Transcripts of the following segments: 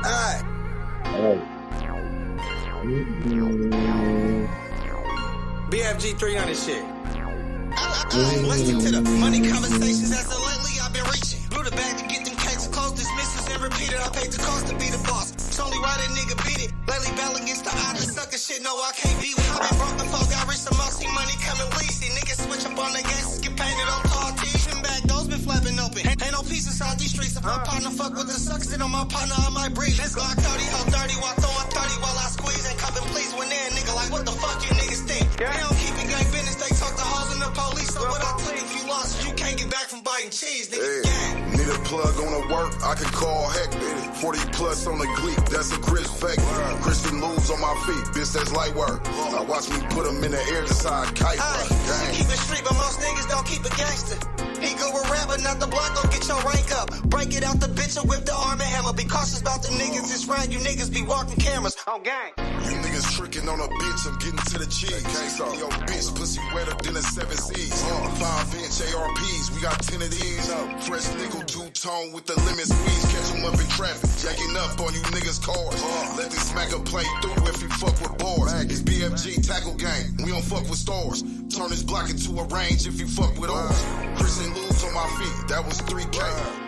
Alright. BFG 300 shit. Listen to the money conversations as of lately I've been reaching. Blew the bag to get them cases closed, dismisses and repeated. I paid the cost to be the boss. It's only right a nigga beat it. Lately battling against the odds, the sucker shit. No, I can't be with. I've been broke before, got rich, some more, see money coming least. These niggas switch up on their gangsters, get painted on tall tees. Been back, those been flapping open. Ain't no peace inside these streets. If my partner fuck with the sucks, then on my partner I might breathe. Let's Glock 30, hold 30, while throwing 30 while I squeeze. Ain't cupping please when they're a nigga like what the fuck you niggas think? They don't keep it gang business, they talk to hoes and the police. So what I tell you if you lost, you can't get back from biting cheese, nigga. Hey, need a plug on the work, I can call heck. 40 plus on the Gleek, that's a Chris fake. Christian moves on my feet, bitch, that's light work. Now watch me put them in the air just how I kite. Keep it street, but most niggas don't keep it gangster. He go with rap, but not the block, gon' get your rank up. Break it out the bitch and whip the arm and hammer. Be cautious about the niggas this round, you niggas be walking cameras on gang. You niggas tricking on a bitch, I'm getting to the cheese. Yo, bitch, pussy wetter than a 7 C's. 5-inch ARPs, we got 10 of these. Fresh nickel, two-tone with the lemon squeeze. Catch them up in traffic, jacking up on you niggas' cars. Let this smacker play through if you fuck with bars. It's BFG tackle gang, we don't fuck with stars. Turn this block into a range if you fuck with ours. Christian moves on my feet, that was 3K.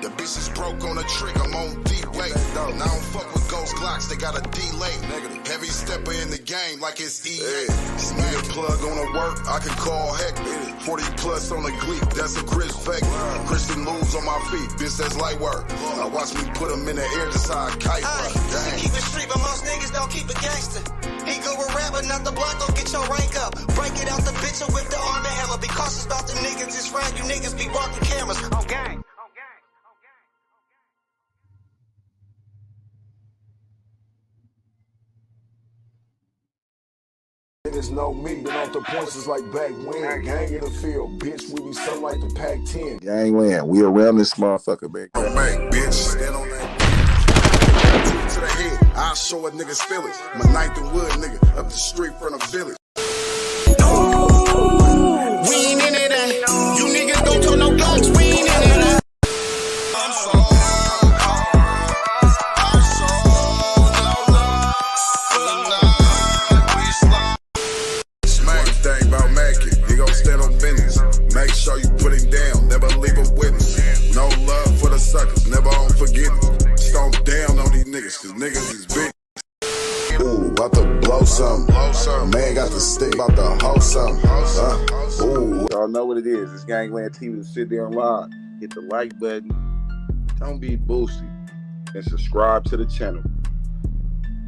The bitch is broke on a trick, I'm on D-Way. Now I don't fuck with ghost Glocks, they got a delay. Heavy stepper in the game like it's EA. Need a plug on the work, I can call heck. 40 plus on the Gleek, that's a Chris fake. Christian moves on my feet, bitch, that's light work. Now watch me put them in the air just how I kite. Keep it street, but most niggas don't keep it gangster. He go with rap, but not the block, gon' get your rank up. Break it out the bitch and whip the arm and hammer. Be cautious about the niggas this round, you niggas be walking cameras on gang. Niggas know me, been off the points is like back when. Gang in the field, bitch, we be something like the Pac-10. Gang win. We around this motherfucker, baby. Oh, man, bitch, stand on that. To the head, I'll show a nigga's feelings. My Ninth and Wood nigga, up the street from the village. We ain't in it, you niggas don't turn no blocks, we ain't in it. Make sure you put him down, never leave a witness. No love for the suckers, never on forgiveness. Stomp down on these niggas, cause niggas is big. Ooh, about to blow something. Man got the stick, about to hold something. Ooh. Y'all know what it is. It's Gangland TV. Sit there and live. Hit the like button. Don't be boosty. And subscribe to the channel.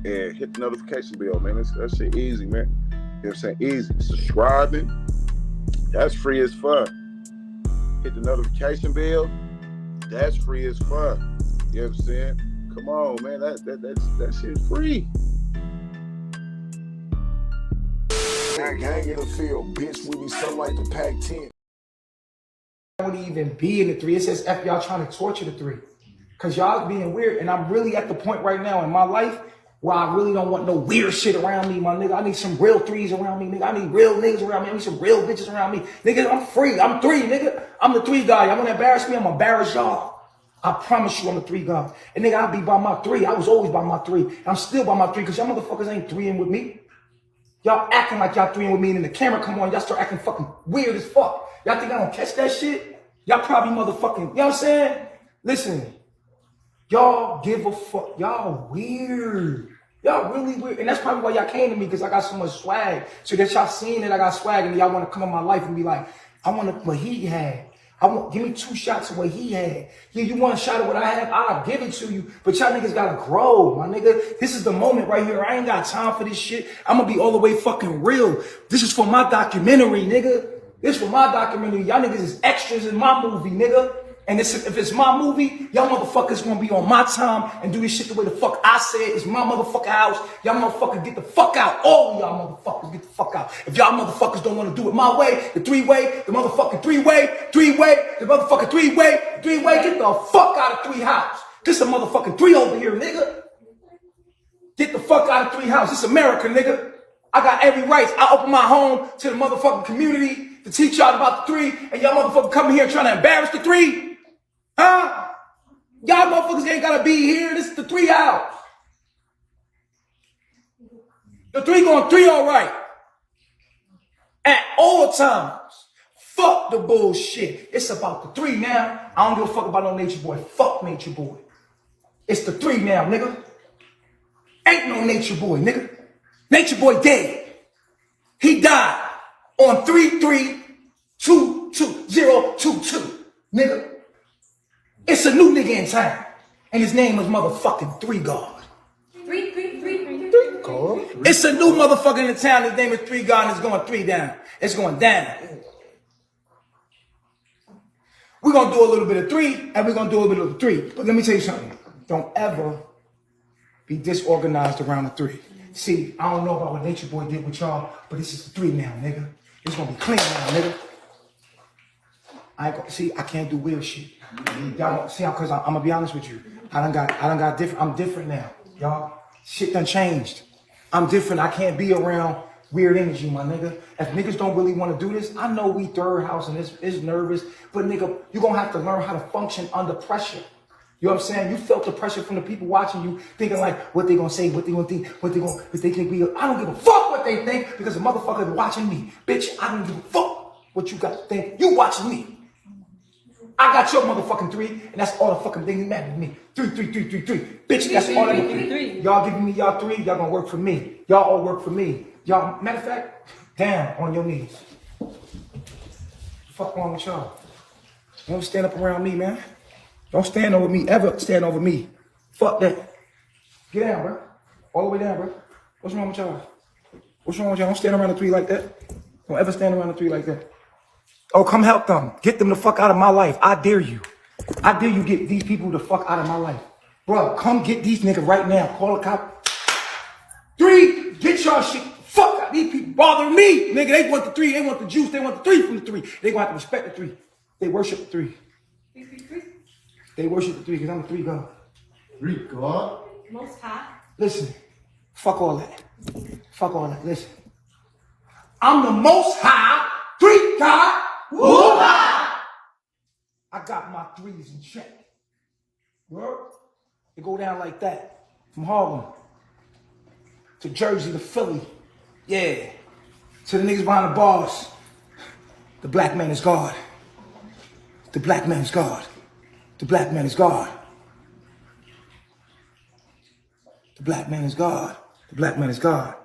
And hit the notification bell, man. That shit easy, man. You know what I'm saying? Easy. Subscribing. That's free as fuck. Hit the notification bell. That's free as fuck. You know what I'm saying? Come on, man. That shit's free. Gang in the field, bitch, we be something like the Pac-10. I wouldn't even be in the 3. It says F y'all trying to torture the 3. Cause y'all being weird. And I'm really at the point right now in my life where I really don't want no weird shit around me, my nigga. I need some real 3s around me, nigga. I need real niggas around me. I need some real bitches around me. Nigga, I'm free. I'm 3, nigga. I'm the 3 guy. Y'all wanna embarrass me? I'm gonna embarrass y'all. I promise you I'm the 3 guy. And nigga, I'll be by my 3. I was always by my 3. I'm still by my 3 because y'all motherfuckers ain't 3ing with me. Y'all acting like y'all 3ing with me and then the camera come on, y'all start acting fucking weird as fuck. Y'all think I don't catch that shit? Y'all probably motherfucking, you know what I'm saying? Listen, y'all give a fuck. Y'all weird. Y'all really weird. And that's probably why y'all came to me, because I got so much swag. So that y'all seen that I got swag and y'all want to come in my life and be like, I want what he had. Give me 2 shots of what he had. Yeah, you want a shot of what I have? I'll give it to you. But y'all niggas gotta grow, my nigga. This is the moment right here. I ain't got time for this shit. I'm gonna be all the way fucking real. This is for my documentary, nigga. This is for my documentary. Y'all niggas is extras in my movie, nigga. And if it's my movie, y'all motherfuckers gonna be on my time and do this shit the way the fuck I said. It's my motherfucking house. Y'all motherfuckers get the fuck out. All of y'all motherfuckers get the fuck out. If y'all motherfuckers don't want to do it my way, the 3-way, the motherfucking 3-way, the motherfucking 3-way, get the fuck out of 3 house. This a motherfucking 3 over here, nigga. Get the fuck out of 3 house. This America, nigga. I got every right. I open my home to the motherfucking community to teach y'all about the 3, and y'all motherfuckers coming here trying to embarrass the 3. Huh? Y'all motherfuckers ain't gotta be here. This is the 3 hours. The 3 going 3 all right. At all times. Fuck the bullshit. It's about the 3 now. I don't give a fuck about no Nature Boy. Fuck Nature Boy. It's the 3 now, nigga. Ain't no Nature Boy, nigga. Nature Boy dead. He died on 3/3/2022, nigga. It's a new nigga in town. And his name is motherfucking 3 God. 3 God. It's a new motherfucker in town. His name is 3 God and it's going 3 down. It's going down. We're going to do a little bit of 3 and we're going to do a little bit of 3. But let me tell you something. Don't ever be disorganized around the 3. See, I don't know about what Nature Boy did with y'all, but this is the 3 now, nigga. It's going to be clean now, nigga. I can't do weird shit. Y'all see how, cause I'm gonna be honest with you. I done got different. I'm different now, y'all. Shit done changed. I'm different. I can't be around weird energy, my nigga. If niggas don't really want to do this, I know we third house and it's nervous, but nigga, you gonna have to learn how to function under pressure. You know what I'm saying? You felt the pressure from the people watching you, thinking like, what they gonna say, what they gonna think, what they think we. I don't give a fuck what they think because the motherfucker is watching me, bitch. I don't give a fuck what you got to think. You watching me. I got your motherfucking 3, and that's all the fucking thing that matters to me. 3. Bitch, that's all that matters. Y'all giving me y'all 3, y'all gonna work for me. Y'all all work for me. Y'all, matter of fact, down on your knees. What the fuck wrong with y'all? Don't stand up around me, man. Don't stand over me, ever stand over me. Fuck that. Get down, bro. All the way down, bro. What's wrong with y'all? What's wrong with y'all? Don't stand around the 3 like that. Don't ever stand around the 3 like that. Oh, come help them. Get them the fuck out of my life. I dare you. I dare you get these people the fuck out of my life. Bro, come get these niggas right now. Call a cop. 3, get your shit. Fuck out. These people bothering me. Nigga, they want the 3. They want the juice. They want the 3 from the 3. They gonna have to respect the 3. They worship the 3. They worship the 3 because I'm a 3 God. 3 God. Most High. Listen. Fuck all that. Fuck all that. Listen. I'm the Most High 3 God. Woo-ha! I got my 3s in check. Word? They go down like that. From Harlem to Jersey to Philly. Yeah. To the niggas behind the bars. The black man is God. The black man is God. The black man is God. The black man is God. The black man is God.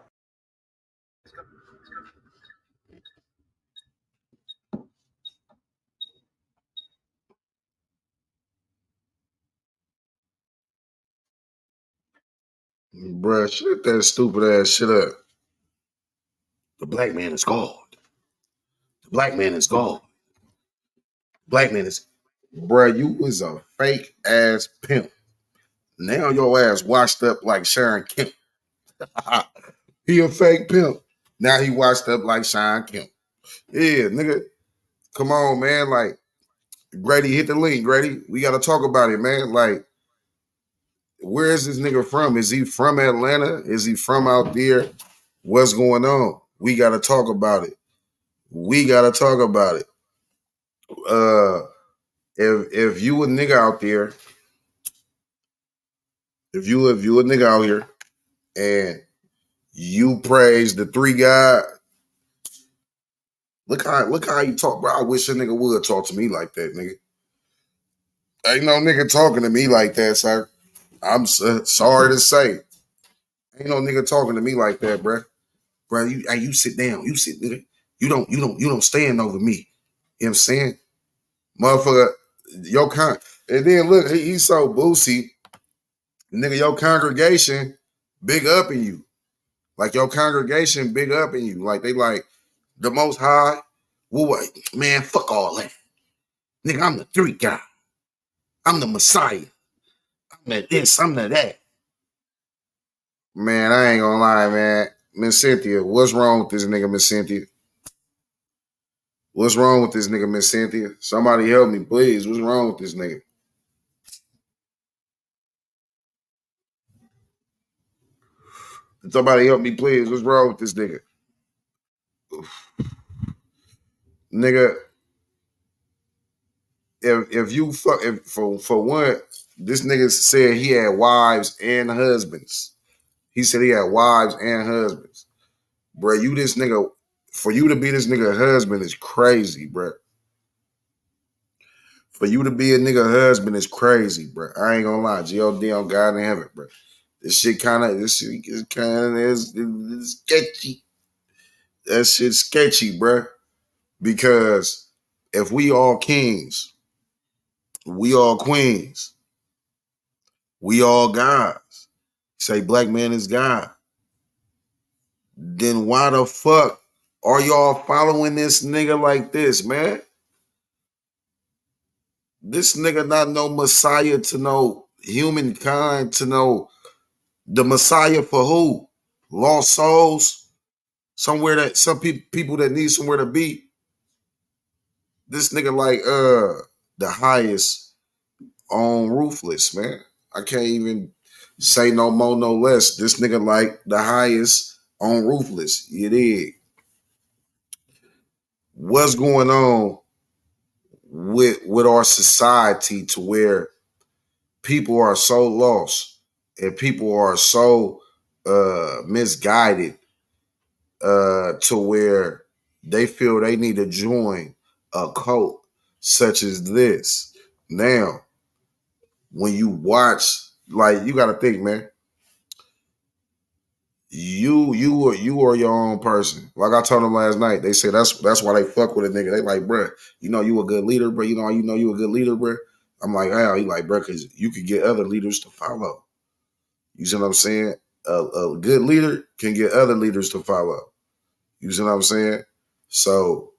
Bruh, shut that stupid ass shit up. The black man is God. The black man is God. Black man is. Bruh, you was a fake ass pimp. Now your ass washed up like Sharon Kemp. He a fake pimp. Now he washed up like Sharon Kemp. Yeah, nigga. Come on, man. Like, Grady, hit the link, Grady. We got to talk about it, man. Like, where is this nigga from? Is he from Atlanta? Is he from out there? What's going on? We got to talk about it. We got to talk about it. If you a nigga out there, if you a nigga out here and you praise the 3 God, look how you talk, bro. I wish a nigga would talk to me like that, nigga. Ain't no nigga talking to me like that, sir. I'm sorry to say. Ain't no nigga talking to me like that, bro. Bro, you sit down. You sit, nigga. You don't stand over me. You know what I'm saying? Motherfucker, your and then look, he's so boosie. Nigga, your congregation big up in you. Like your congregation big up in you. Like they like the Most High. Well, man, fuck all that. Nigga, I'm the 3 guy. I'm the Messiah. I'm the this, I'm the that. Man, I ain't gonna lie, man. Miss Cynthia, what's wrong with this nigga, Miss Cynthia? What's wrong with this nigga, Miss Cynthia? Somebody help me, please. What's wrong with this nigga? Somebody help me, please. What's wrong with this nigga? Nigga, if you fuck for one, this nigga said he had wives and husbands. He said he had wives and husbands. Bro, you this nigga, for you to be this nigga husband is crazy, bro. For you to be a nigga husband is crazy, bro. I ain't gonna lie. G.O.D. on God in heaven, bro. This shit is kind of sketchy. That shit's sketchy, bro. Because if we all kings, we all queens, we all gods, say black man is God, then why the fuck are y'all following this nigga like this, man? This nigga not no Messiah to no humankind, to no the Messiah for who? Lost souls? Somewhere that some people that need somewhere to be. This nigga like the highest on Ruthless, man. I can't even say no more, no less. This nigga like the highest on Ruthless. You dig? What's going on with our society to where people are so lost and people are so misguided to where they feel they need to join a cult such as this. Now, when you watch, like, you got to think, man. You are your own person. Like I told them last night, they say that's why they fuck with a nigga. They like, bruh, you know you a good leader, bro. You know you a good leader, bruh. I'm like, how? He like, bruh, because you could get other leaders to follow. You see what I'm saying? A good leader can get other leaders to follow. You see what I'm saying? So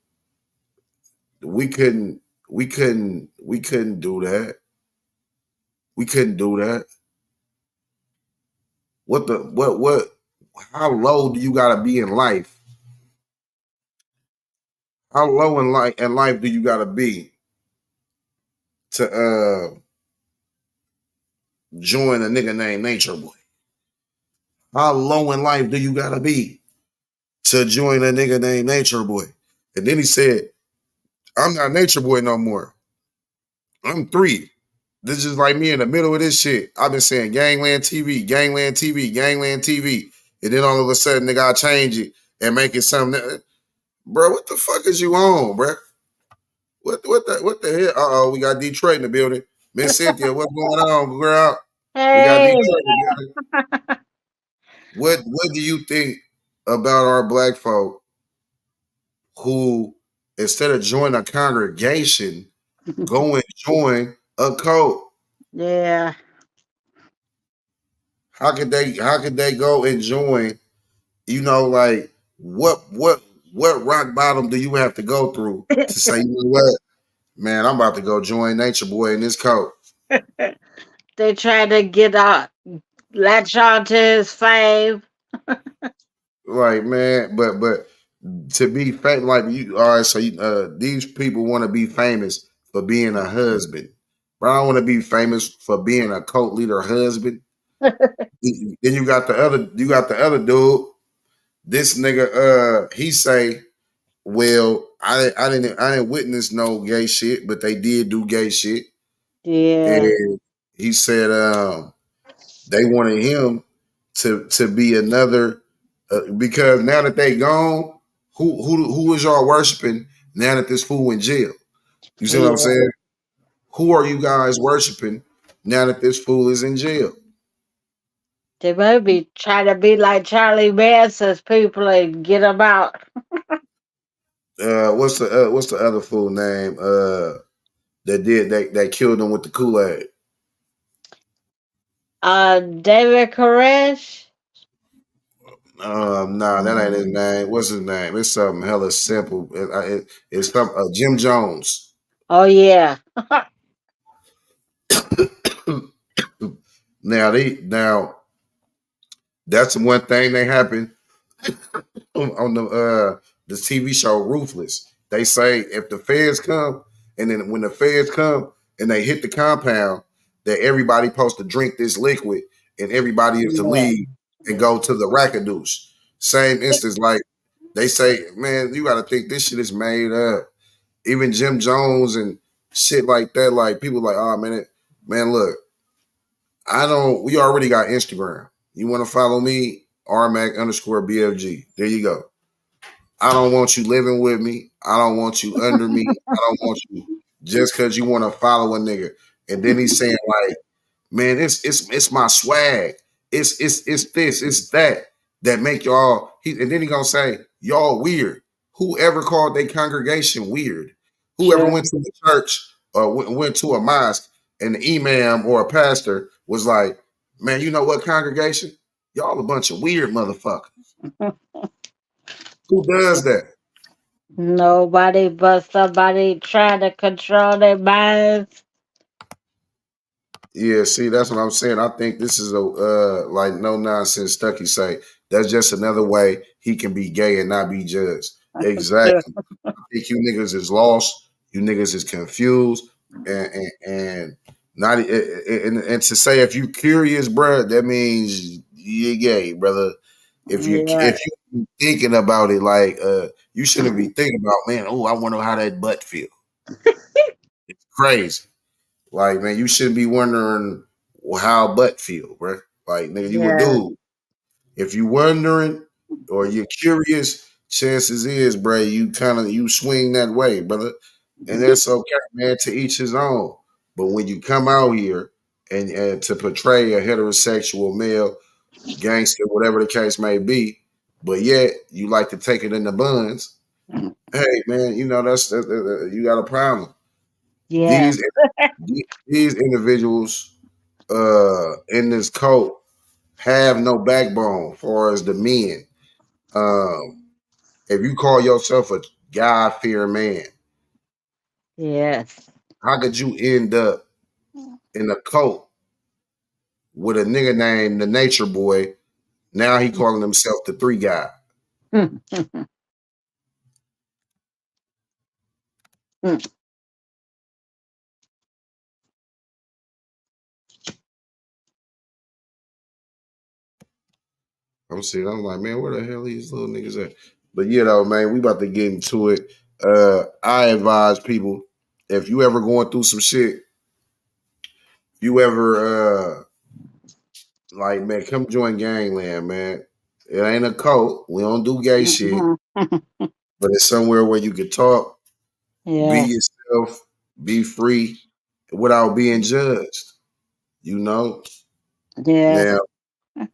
we couldn't do that. We couldn't do that. How low do you gotta be in life? How low in life do you gotta be to join a nigga named Nature Boy? How low in life do you gotta be to join a nigga named Nature Boy? And then he said, I'm not Nature Boy no more. I'm 3. This is like me in the middle of this shit. I've been saying Gangland TV, Gangland TV, Gangland TV. And then all of a sudden, nigga, I change it and make it something. Bro, what the fuck is you on, bro? What the hell? We got Detroit in the building. Miss Cynthia, what's going on, girl? Hey. We got Detroit in the building. What do you think about our black folk who, instead of joining a congregation, go and join a cult? Yeah. How could they go and join? You know, like what rock bottom do you have to go through to say, you know what, man, I'm about to go join Nature Boy in this coat? They try to get latch on to his fame. Like, man, but to be famous, like you, all right. So these people want to be famous for being a husband, but I don't want to be famous for being a cult leader husband. Then you got the other dude. This nigga, he say, well, I didn't witness no gay shit, but they did do gay shit. Yeah. And he said they wanted him to be another because now that they gone, who is y'all worshiping now that this fool in jail? You see what I'm saying? Who are you guys worshiping now that this fool is in jail? They may be trying to be like Charlie Manson's people and get them out. What's the other fool name that killed him with the Kool-Aid? David Koresh. Nah, that ain't his name. What's his name? It's something hella simple. It's some Jim Jones. Oh yeah. Now that's one thing that happened on the TV show Ruthless. They say if the feds come, and then when the feds come and they hit the compound, that everybody supposed to drink this liquid and everybody is to leave and go to the Rackadoosh. Same instance, like they say, man, you got to think this shit is made up. Even Jim Jones and shit like that. Like people like, oh man, look, we already got Instagram. You want to follow me? RMAC_BFG. There you go. I don't want you living with me. I don't want you under me. I don't want you just because you want to follow a nigga. And then he's saying like, man, it's my swag. It's this, it's that make y'all. And then he gonna say y'all weird. Whoever called their congregation weird? Whoever went to the church or went to a mosque and the imam or a pastor was like, man, you know what congregation? Y'all a bunch of weird motherfuckers. Who does that? Nobody but somebody trying to control their minds. Yeah, see, that's what I'm saying. I think this is a like no nonsense Stucky say. That's just another way he can be gay and not be judged. Exactly. I think you niggas is lost. You niggas is confused, and not and to say if you curious, bro, that means you're gay, brother. If you thinking about it, like you shouldn't be thinking about, man. Oh, I wonder how that butt feel. It's crazy. Like, man, you shouldn't be wondering how butt feel, bro. Like, nigga, you a dude. If you wondering or you're curious, chances is, bro, you swing that way, brother. And that's okay, man, to each his own. But when you come out here and to portray a heterosexual male, gangster, whatever the case may be, but yet you like to take it in the buns, hey, man, you know, that's you got a problem. Yeah. These individuals in this cult have no backbone as far as the men. If you call yourself a God-fearing man, Yes. how could you end up in a cult with a nigga named the Nature Boy? Now he calling himself the 3 guy. I'm like, man, where the hell these little niggas at? But you know, man, we about to get into it. I advise people, if you ever going through some shit, you ever like, man, come join Gangland, man. It ain't a cult. We don't do gay shit, but it's somewhere where you can talk, be yourself, be free without being judged. You know? Yeah. Now,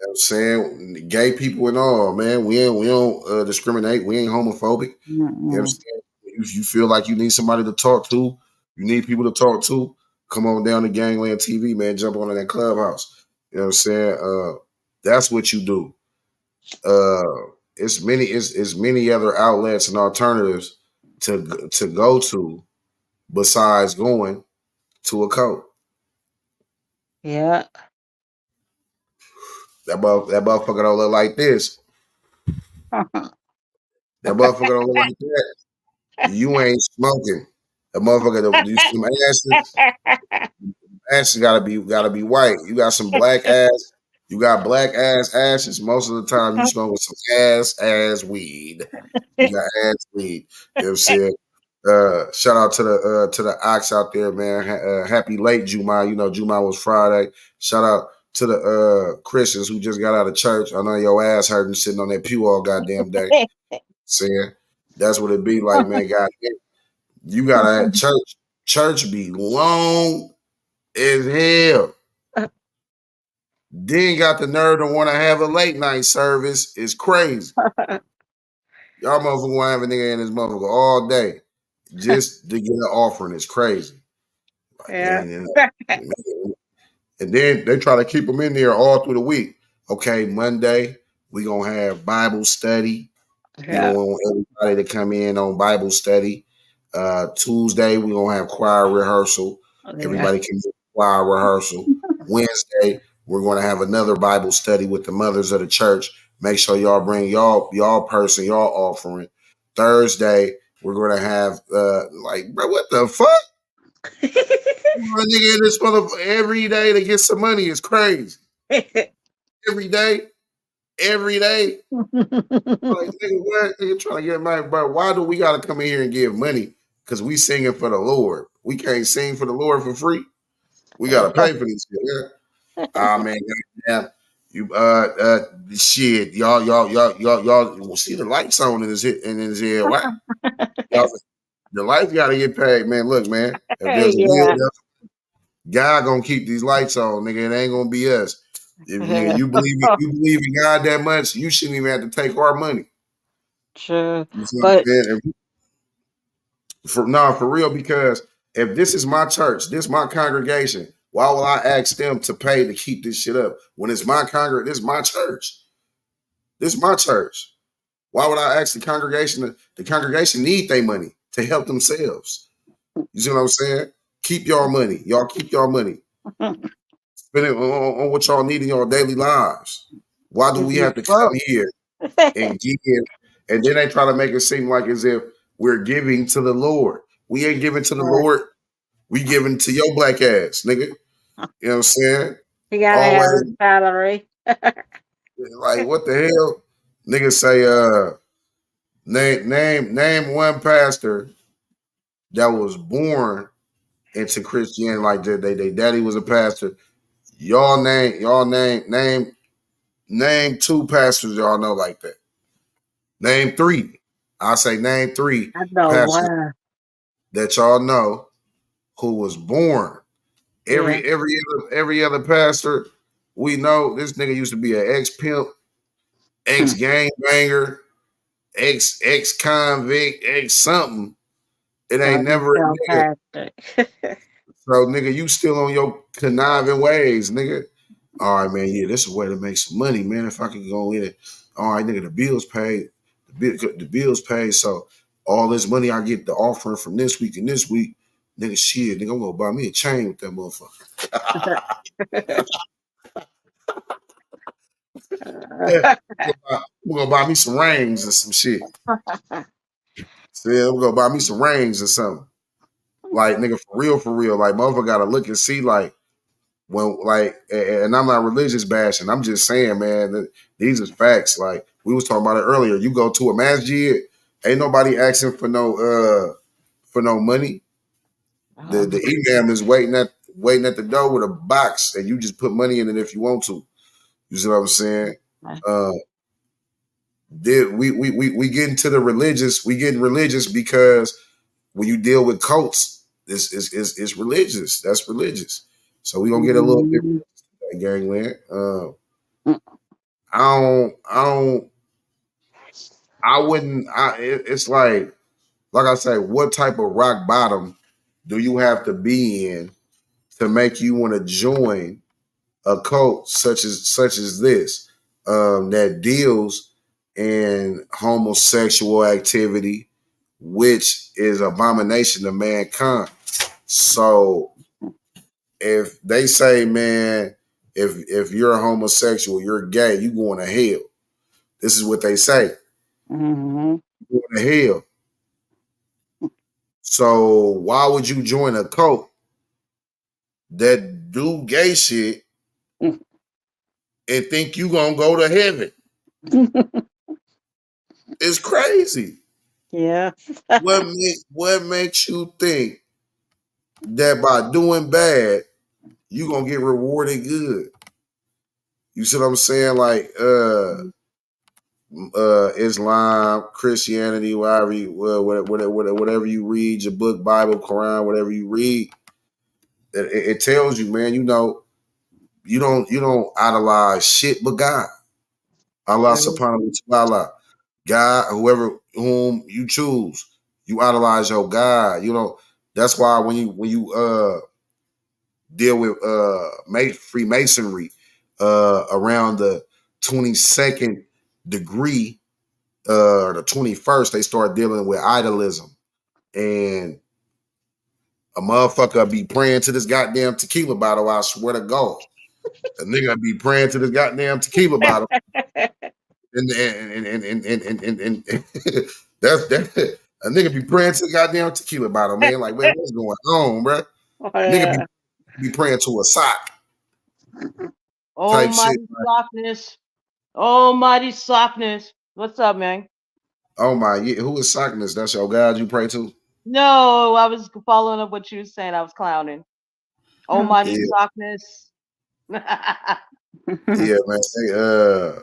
I'm saying gay people and all, man. We don't discriminate. We ain't homophobic. You understand? If you feel like you need somebody to talk to, you need people to talk to, come on down to Gangland TV, man. Jump on in that clubhouse. You know what I'm saying? That's what you do. It's many other outlets and alternatives to go to besides going to a cult. Yeah. That motherfucker don't look like this. That motherfucker don't look like that. You ain't smoking. That motherfucker, you some asses. Ashes gotta be white. You got some black ass. You got black ass ashes. Most of the time, you smoking some ass weed. You got ass weed. You know what I'm saying? Shout out to the ox out there, man. Happy late Juma. You know, Juma was Friday. Shout out to the Christians who just got out of church. I know your ass hurting sitting on that pew all goddamn day. Saying that's what it be like, man. God, you gotta have church. Church be long as hell. Then got the nerve to want to have a late night service. It's crazy. Y'all motherfucker want to have a nigga in this motherfucker all day just to get an offering. It's crazy. And then they try to keep them in there all through the week. Okay, Monday, we going to have Bible study. We want everybody to come in on Bible study. Tuesday, we going to have choir rehearsal. Everybody can do choir rehearsal. Wednesday, we're going to have another Bible study with the mothers of the church. Make sure y'all bring y'all person, y'all offering. Thursday, we're going to have, like, bro, what the fuck? A nigga in this motherfucker every day to get some money is crazy. Every day. Like, nigga, what? Nigga trying to get money, bro. Why do we got to come in here and give money because we singing for the Lord. We can't sing for the Lord for free. We gotta pay for this shit. Yeah. Ah man, yeah. You shit, y'all see the lights on in his head. What? The lights gotta get paid, man. Look, man. If there's a Yeah. will, God gonna keep these lights on, nigga. It ain't gonna be us. If nigga, you believe in God that much, you shouldn't even have to take our money. True. You see what But I'm saying? For real, because if this is my church, this is my congregation, why will I ask them to pay to keep this shit up? When it's my this is my church. This is my church. Why would I ask the congregation? The congregation need their money to help themselves. You see what I'm saying? Keep your money. Y'all keep your money. Spend it on what y'all need in your daily lives. Why do we have to come here and give? And then they try to make it seem like as if we're giving to the Lord. We ain't giving to the Lord. We giving to your black ass, nigga. You know what I'm saying? you gotta have a salary. Like, what the hell? Niggas say, name one pastor that was born into Christianity, like they daddy was a pastor. Y'all name two pastors y'all know like that. Name three. I say name three I know pastors one. that y'all know who was born. Every other pastor we know, this nigga used to be an ex-pimp, ex-gangbanger, ex-convict, ex-something. It ain't never a nigga. So, nigga, you still on your conniving ways, nigga. All right, man, yeah, this is a way to make some money, man. If I can go in it. All right, nigga, the bills paid. The bills paid. So all this money I get the offering from this week and this week, nigga, shit, nigga, I'm gonna buy me a chain with that motherfucker. I'm gonna buy me some rings or some shit. Yeah, I'm gonna buy me some rings or something. Like, nigga, for real. Like, motherfucker gotta look and see, like, when, like, and I'm not religious bashing. I'm just saying, man, that these are facts. Like, we was talking about it earlier. You go to a masjid, ain't nobody asking for no money. The imam is waiting at the door with a box, and you just put money in it if you want to. You see what I'm saying? We get into the religious. We getting religious because when you deal with cults, it's religious. That's religious. So we gonna get a little bit that gangland. It's like I say, what type of rock bottom do you have to be in to make you want to join a cult such as this that deals in homosexual activity, which is abomination to mankind? So if they say, man, if you're a homosexual, you're gay, you going to hell. This is what they say. Mm-hmm. You're going to hell. So why would you join a cult that do gay shit and think you gonna go to heaven? It's crazy. Yeah. What makes you think that by doing bad you gonna get rewarded good? You see what I'm saying? Like Islam, Christianity, whatever you read, your book, Bible, Quran, whatever you read, it tells you, man, you don't idolize shit but God. Allah subhanahu wa ta'ala. God, whom you choose, you idolize your God. You know, that's why when you deal with Freemasonry around the 22nd degree or the 21st, they start dealing with idolism. And a motherfucker be praying to this goddamn tequila bottle, I swear to God. A nigga be praying to this goddamn tequila bottle. And that's a nigga be praying to the goddamn tequila bottle, man. Like, man, what's going on, bro? Nigga be praying to a sock. Almighty softness. Almighty softness. What's up, man? Oh my, yeah, who is sockness? That's your God you pray to? No, I was following up what you were saying. I was clowning. Almighty Yeah, darkness. yeah, man. Hey,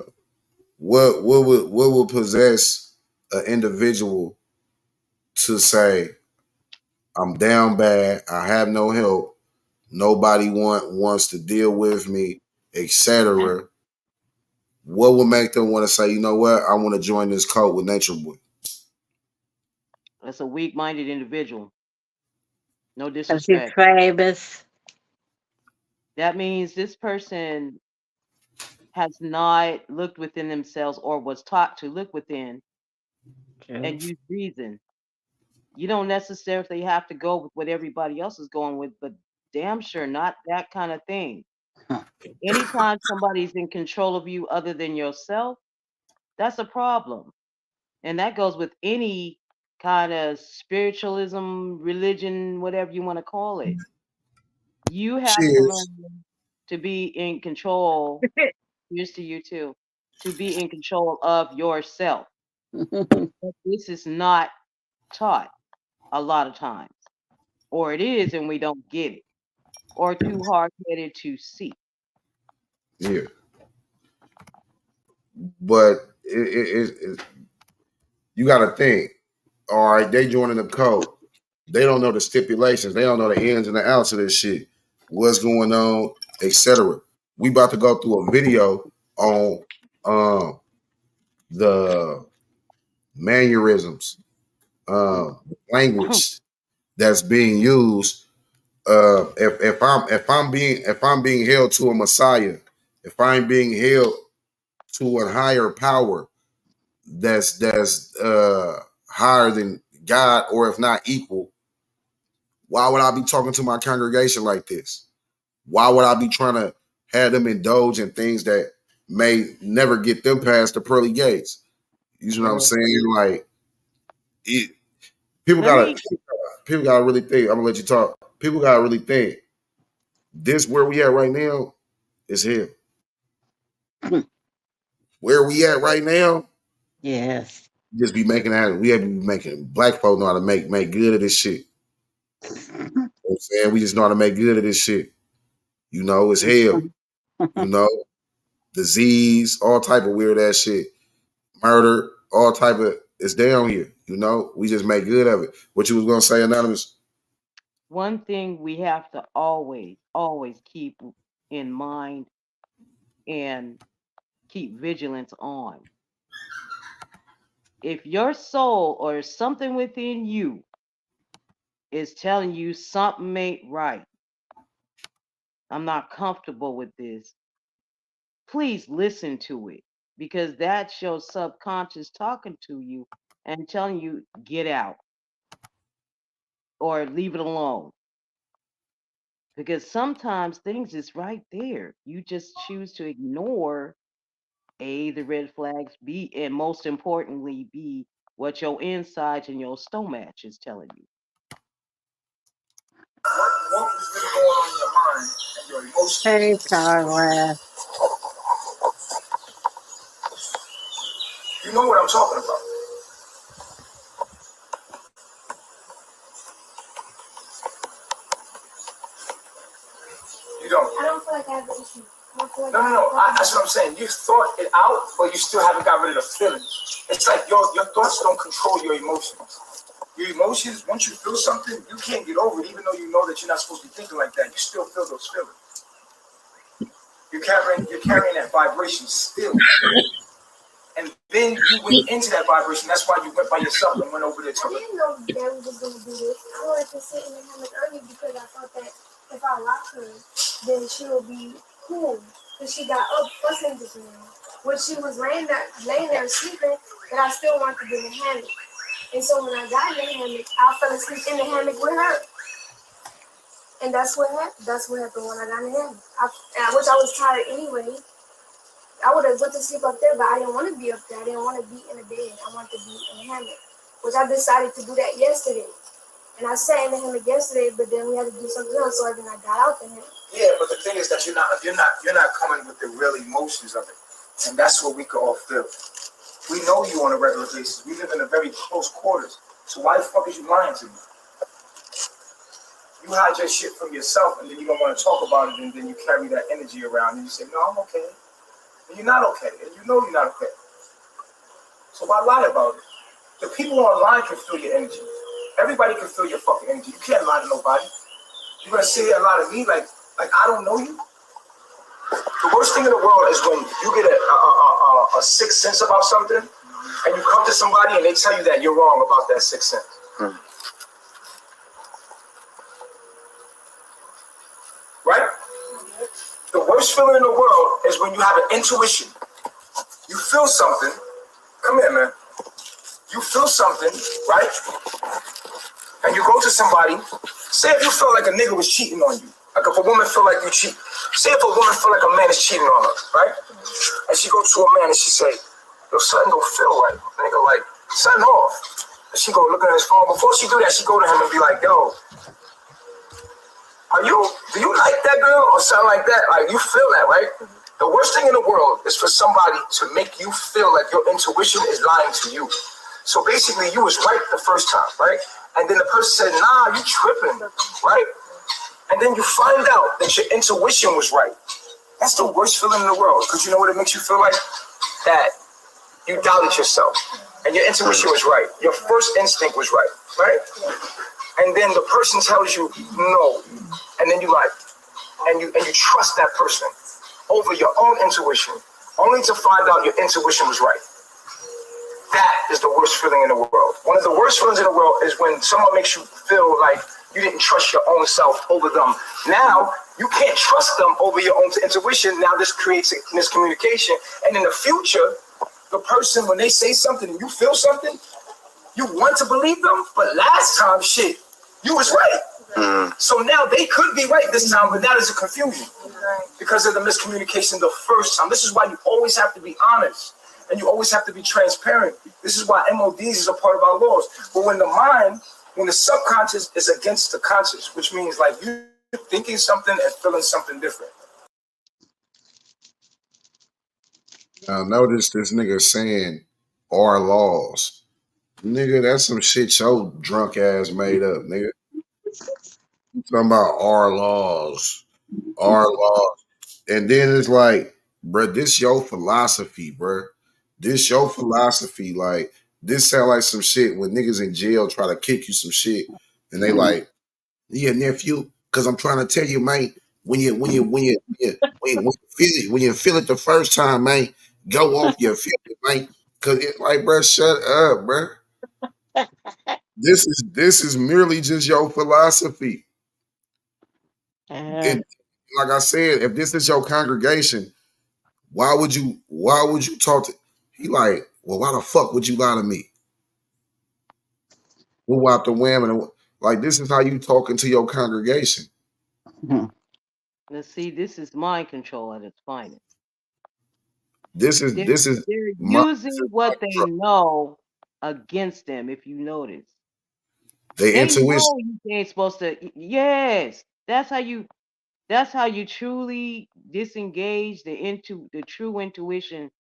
what would possess an individual to say, I'm down bad, I have no help, nobody wants to deal with me, etc. What would make them want to say, you know what, I want to join this cult with Nature Boy? That's a weak-minded individual. No Because he's disrespect. famous. That means this person has not looked within themselves or was taught to look within and use reason. You don't necessarily have to go with what everybody else is going with, but damn sure not that kind of thing. Anytime somebody's in control of you other than yourself, that's a problem. And that goes with any kind of spiritualism, religion, whatever you want to call it. You have to Cheers. learn to be in control. Here's to you too. To be in control of yourself. But this is not taught a lot of times. Or it is and we don't get it. Or too hard-headed to see. Yeah. But you got to think, all right, they joining the cult. They don't know the stipulations. They don't know the ins and the outs of this shit. What's going on, etc. We about to go through a video on the mannerisms, language that's being used. If I'm being held to a Messiah, if I'm being held to a higher power that's higher than God, or if not equal, why would I be talking to my congregation like this? Why would I be trying to have them indulge in things that may never get them past the pearly gates? You know what I'm saying? Like, people Let me gotta really think. I'm gonna let you talk. People gotta really think. This where we at right now is hell. Where we at right now, Yes. just be making that. We have to be making black folk know how to make good of this shit. You know what I'm saying? We just know how to make good of this shit. You know, it's hell. You know, disease, all type of weird ass shit, murder, all type of, it's down here. You know, we just make good of it. What you was gonna say, Anonymous? one thing we have to always keep in mind and keep vigilance on. If your soul or something within you is telling you something ain't right, I'm not comfortable with this, please listen to it, because that's your subconscious talking to you and telling you get out or leave it alone. Because sometimes things is right there. You just choose to ignore A, the red flags, B, and most importantly, B, what your insides and your stomach is telling you. What was really going on in your mind and your emotions? Hey, Conrad. You know what I'm talking about. You don't. I don't feel like I have an issue. No. That's what I'm saying. You thought it out, but you still haven't got rid of the feeling. It's like your thoughts don't control your emotions. Your emotions, once you feel something, you can't get over it, even though you know that you're not supposed to be thinking like that. You still feel those feelings. You're carrying that vibration still. And then you went into that vibration. That's why you went by yourself and went over there to I didn't know Barry was going to do this. I wanted to sit in the hammock early because I thought that if I lock her, then she'll be cool. Because she got up fussing this morning. When she was laying there sleeping, but I still wanted to be in the hammock. And so when I got in the hammock, I fell asleep in the hammock with her. And that's what happened. That's what happened when I got in the hammock. Which I was tired anyway. I would have went to sleep up there, but I didn't want to be up there. I didn't want to be in the bed. I wanted to be in the hammock, which I decided to do that yesterday. And I sat in the hammock yesterday, but then we had to do something else, so then I got out the hammock. Yeah, but the thing is that you're not coming with the real emotions of it, and that's what we can all feel. We know you on a regular basis. We live in a very close quarters, so why the fuck is you lying to me? you hide your shit from yourself, and then you don't want to talk about it, and then you carry that energy around, and you say, no, I'm okay. And you're not okay, and you know you're not okay. So why lie about it? The people online can feel your energy. Everybody can feel your fucking energy. You can't lie to nobody. You're gonna sit here and lie to me like I don't know you? The worst thing in the world is when you get a sixth sense about something, and you come to somebody and they tell you that you're wrong about that sixth sense. Right? The worst feeling in the world is when you have an intuition. You feel something. Come here, man. You feel something, right? And you go to somebody. Say if you feel like a nigga was cheating on you. Like if a woman feel like you cheat. Say if a woman feel like a man is cheating on her, right? And she go to a man and she say, yo, something don't feel right. Nigga, like, something off. And she go look at his phone. Before she do that, she go to him and be like, yo, do you like that girl or something like that? Like, you feel that, right? The worst thing in the world is for somebody to make you feel like your intuition is lying to you. So basically, you was right the first time, right? And then the person said, nah, you tripping, right? And then you find out that your intuition was right. That's the worst feeling in the world, because you know what it makes you feel like? That you doubted yourself, and your intuition was right. Your first instinct was right, right? And then the person tells you no, and then you like, and you trust that person over your own intuition, only to find out your intuition was right. That is the worst feeling in the world. One of the worst feelings in the world is when someone makes you feel like you didn't trust your own self over them. Now, you can't trust them over your own intuition. Now this creates a miscommunication. And in the future, the person, when they say something and you feel something, you want to believe them, but last time, shit, you was right. So now they could be right this time, but now there's a confusion because of the miscommunication the first time. This is why you always have to be honest. And you always have to be transparent. This is why MODs is a part of our laws. But when the subconscious is against the conscious, which means like you thinking something and feeling something different. Now notice this nigga saying our laws. Nigga, that's some shit your drunk ass made up, nigga. You talking about our laws. Our laws. And then it's like, bruh, this your philosophy, bruh. This your philosophy. Like, this sound like some shit when niggas in jail try to kick you some shit. And they like, yeah, nephew, because I'm trying to tell you, man, when you feel it the first time, man, go off your feel it, man. Cause it like, bruh, shut up, bruh. This is merely just your philosophy. And like I said, if this is your congregation, why would you talk to? He like, well, why the fuck would you lie to me? Who out the women? Like, this is how you talking to your congregation. Let's see, this is mind control at its finest. They're using what they know against them. If you notice, they intuition. Know you ain't supposed to. Yes, that's how you truly disengage the true intuition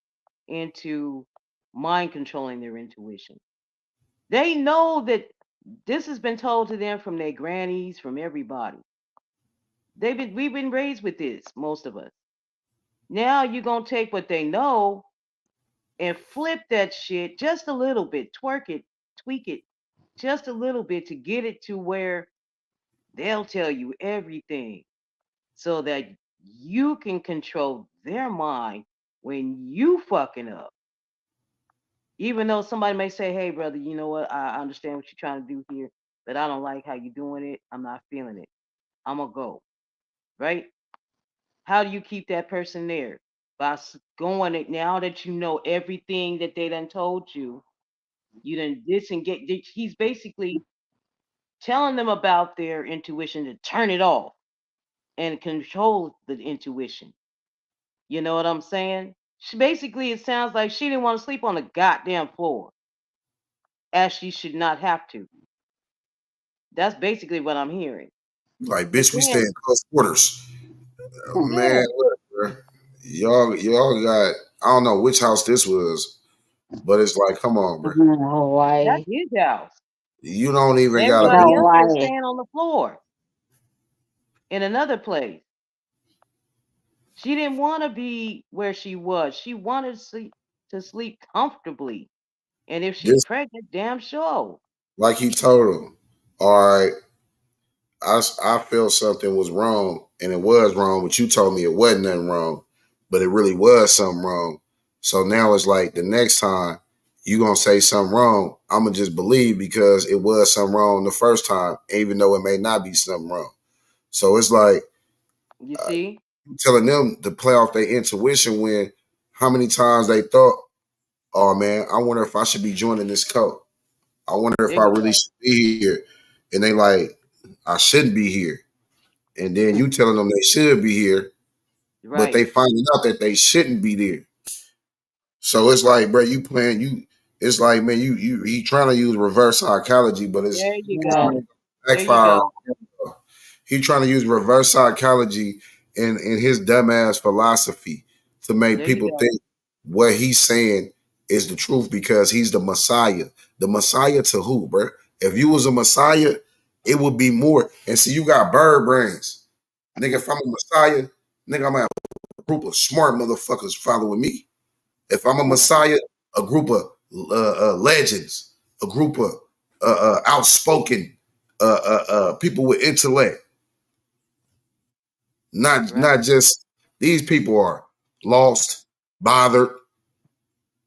into mind controlling their intuition. They know that this has been told to them from their grannies, from everybody. We've been raised with this, most of us. Now you're gonna take what they know and flip that shit just a little bit, twerk it, tweak it just a little bit to get it to where they'll tell you everything so that you can control their mind when you fucking up. Even though somebody may say, hey, brother, you know what? I understand what you're trying to do here, but I don't like how you're doing it. I'm not feeling it. I'm going to go. Right? How do you keep that person there? By going it now that you know everything that they done told you, you done disengage. He's basically telling them about their intuition to turn it off and control the intuition. You know what I'm saying? Basically, it sounds like she didn't want to sleep on the goddamn floor, as she should not have to. That's basically what I'm hearing. Like, bitch, we stay in close quarters. Man, look, bro. Y'all got, I don't know which house this was, but it's like, come on, bro. Hawaii. That's his house. You don't even got to be staying on the floor. in another place. She didn't want to be where she was. She wanted to sleep comfortably. And if she's This, pregnant, damn sure. like he told him, all right, I felt something was wrong, and it was wrong, but you told me it wasn't nothing wrong, but it really was something wrong. So now it's like the next time you gonna say something wrong, I'm gonna just believe because it was something wrong the first time, even though it may not be something wrong. So it's like You see? telling them to play off their intuition when how many times they thought, oh man, I wonder if I should be joining this cult. I wonder if I really should be here. And they like, I shouldn't be here. And then you telling them they should be here, but they finding out that they shouldn't be there. So it's like, bro, you playing you. It's like, man, he trying to use reverse psychology, but it's there you go. backfire. He trying to use reverse psychology in his dumbass philosophy to make people think what he's saying is the truth because he's the Messiah. The Messiah to who, bro? If you was a Messiah, it would be more. And see, you got bird brains. Nigga, if I'm a Messiah, nigga, I'm gonna have a group of smart motherfuckers following me. If I'm a Messiah, a group of legends, a group of outspoken people with intellect. Not just these people are lost, bothered.